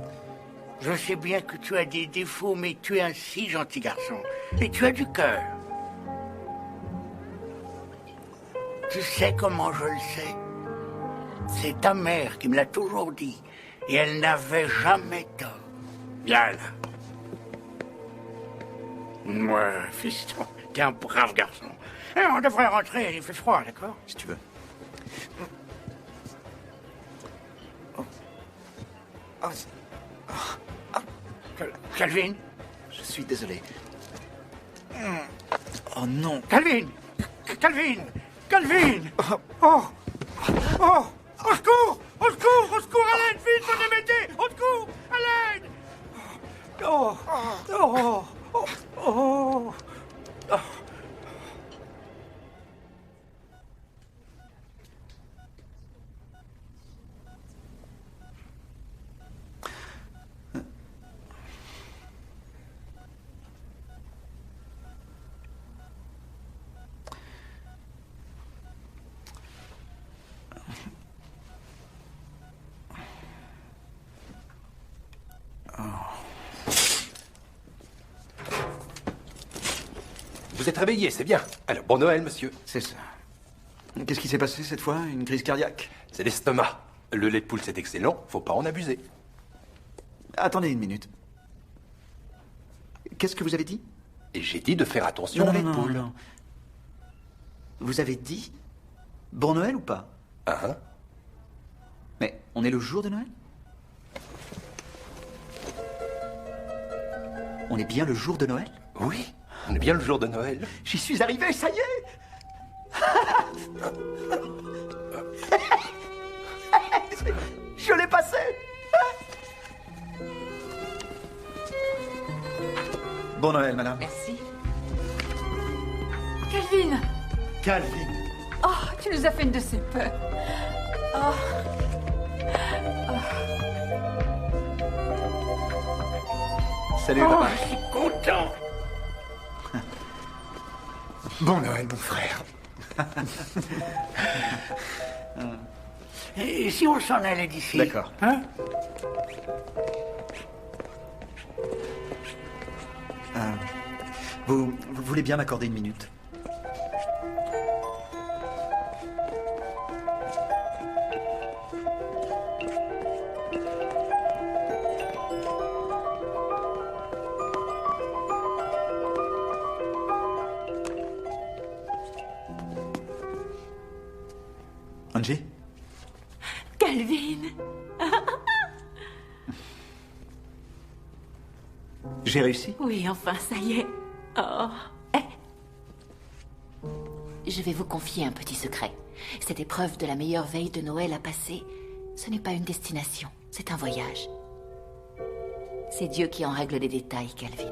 Je sais bien que tu as des défauts, mais tu es un si gentil garçon. Et tu as du cœur. Tu sais comment je le sais. C'est ta mère qui me l'a toujours dit. Et elle n'avait jamais tort. Viens là. Moi, fiston, t'es un brave garçon. Et on devrait rentrer, il fait froid, d'accord?
Si tu veux. Oh. Oh. Oh.
Calvin?
Je suis désolé. Oh non.
Calvin! Calvin! Calvin! Oh! Oh! Au secours! Au secours! Au secours! À l'aide! Vite, mon émété! Au secours! À l'aide! Oh! Oh! Oh! Oh! Oh!
vous êtes réveillé, c'est bien. Alors, bon Noël, monsieur.
C'est ça. Qu'est-ce qui s'est passé cette fois? Une crise cardiaque?
C'est l'estomac. Le lait de poule, c'est excellent, faut pas en abuser.
Attendez une minute. Qu'est-ce que vous avez dit?
Et j'ai dit de faire attention au lait de poule.
Non. Vous avez dit bon Noël ou pas?
Hein?
Mais on est le jour de Noël? On est bien le jour de Noël?
Oui, on est bien le jour de Noël.
J'y suis arrivé, ça y est! Je l'ai passé! Bon Noël, madame.
Merci. Calvin!
Calvin!
Oh, tu nous as fait une de ces peurs. Oh.
Salut, papa.
Je suis content.
Bon Noël, mon frère.
Et si on s'en allait d'ici?
D'accord.
Hein?
Vous voulez bien m'accorder une minute? Angie?
Calvin!
J'ai réussi?
Oui, enfin, ça y est. Oh. Je vais vous confier un petit secret. Cette épreuve de la meilleure veille de Noël à passer, ce n'est pas une destination, c'est un voyage. C'est Dieu qui en règle les détails, Calvin.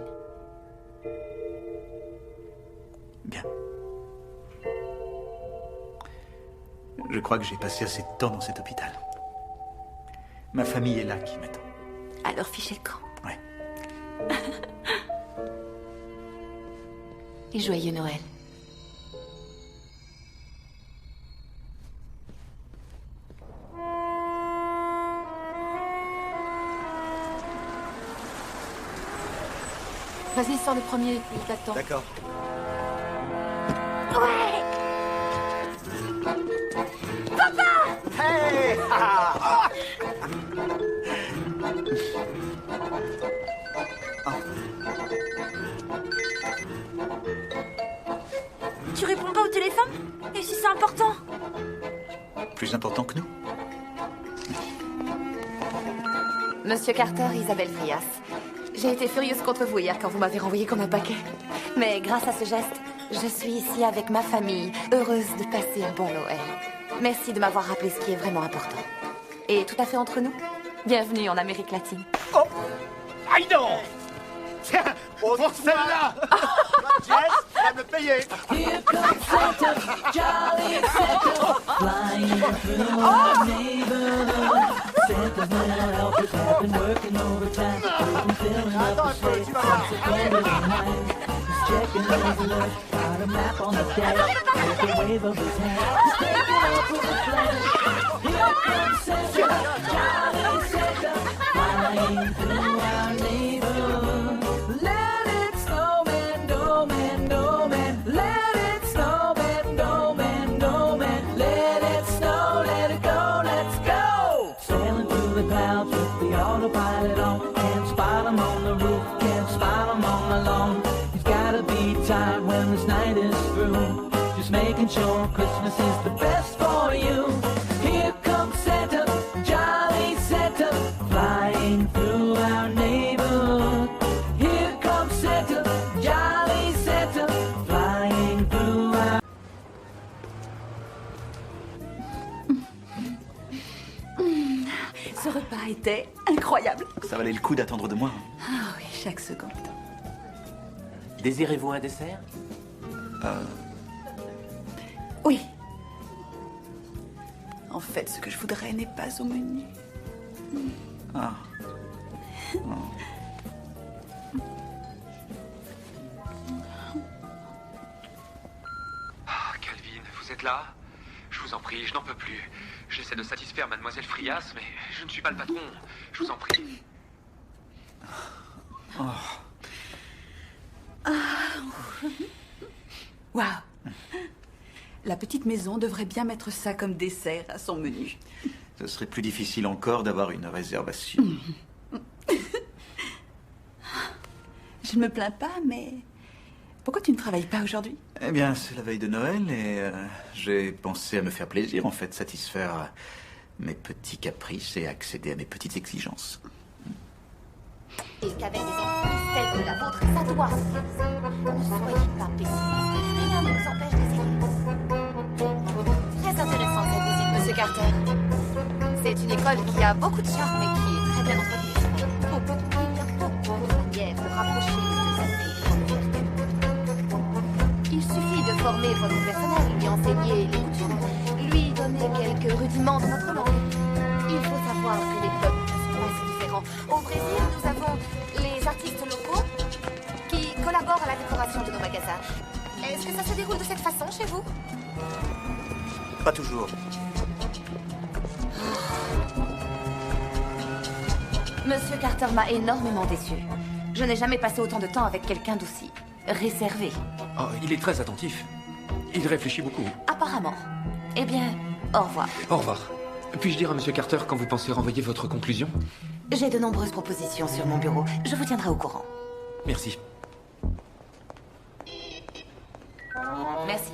Bien. Je crois que j'ai passé assez de temps dans cet hôpital. Ma famille est là qui m'attend.
Alors fichez le camp.
Ouais.
Et joyeux Noël.
Vas-y, sors le premier, il t'attend.
D'accord.
Ouais! Papa!
Hey!
Tu réponds pas au téléphone? Et si c'est important?
Plus important que nous.
Monsieur Carter, Isabelle Frias. J'ai été furieuse contre vous hier quand vous m'avez renvoyé comme un paquet. Mais grâce à ce geste, je suis ici avec ma famille, heureuse de passer un bon Noël. Merci de m'avoir rappelé ce qui est vraiment important. Et tout à fait entre nous, bienvenue en Amérique latine.
Oh! Aïe donc! Tiens, pour celle-là! Jess, tu vas me payer!
Here comes Santa, jolly Santa, flying through our neighborhood. Santa's little helpers have been working overtime. They've been filling up the sleigh since the dead of the night. He's checking his alert, got a map on the dash, with a wave of his hand. He's taking off with a flash. Here comes Santa, jolly Santa, flying through our neighborhood. Let it snow, man, no man, no man. Let it snow, man, no man, no man. Let it snow, let it go, let's go. Sailing through the clouds with the autopilot on. Can't spot him on the roof, can't spot him on the lawn. He's gotta be tired when this night is through. Just making sure Christmas is the best for you. Here comes Santa, jolly Santa, flying through our neighborhood. Here comes Santa, jolly Santa, flying through our...
Ce repas était incroyable.
Ça valait le coup d'attendre de moi.
Ah oui, chaque seconde.
Désirez-vous un dessert?
Oui. En fait, ce que je voudrais n'est pas au menu.
Ah.
Ah, Calvin, vous êtes là? Je vous en prie, je n'en peux plus. J'essaie de satisfaire mademoiselle Frias, mais je ne suis pas le patron. Je vous en prie.
Oh.
Waouh! La petite maison devrait bien mettre ça comme dessert à son menu.
Ce serait plus difficile encore d'avoir une réservation.
Je ne me plains pas, mais pourquoi tu ne travailles pas aujourd'hui?
Eh bien, c'est la veille de Noël et j'ai pensé à me faire plaisir, en fait, satisfaire mes petits caprices et accéder à mes petites exigences.
Et qu'avec des entreprises telles que la vôtre, ça doit se réaliser. Ne soyez pas pessimiste. Rien ne nous empêche d'essayer. Très intéressant cette visite, Monsieur Carter. C'est une école qui a beaucoup de charme et qui est très bien entretenue. Beaucoup de manières de rapprocher les deux aspects de votre vertu. Il suffit de former votre personnel, lui enseigner les coutumes, lui donner quelques rudiments de notre langue. Il faut savoir que les peuples ne sont pas si différents. Au Brésil, nous avons les artistes locaux qui collaborent à la décoration de nos magasins. Est-ce que ça se déroule de cette façon chez vous?
Pas toujours.
Monsieur Carter m'a énormément déçu. Je n'ai jamais passé autant de temps avec quelqu'un d'aussi réservé.
Oh, il est très attentif. Il réfléchit beaucoup.
Apparemment. Eh bien, au revoir.
Au revoir. Puis-je dire à Monsieur Carter quand vous pensez renvoyer votre conclusion?
J'ai de nombreuses propositions sur mon bureau. Je vous tiendrai au courant.
Merci.
Merci.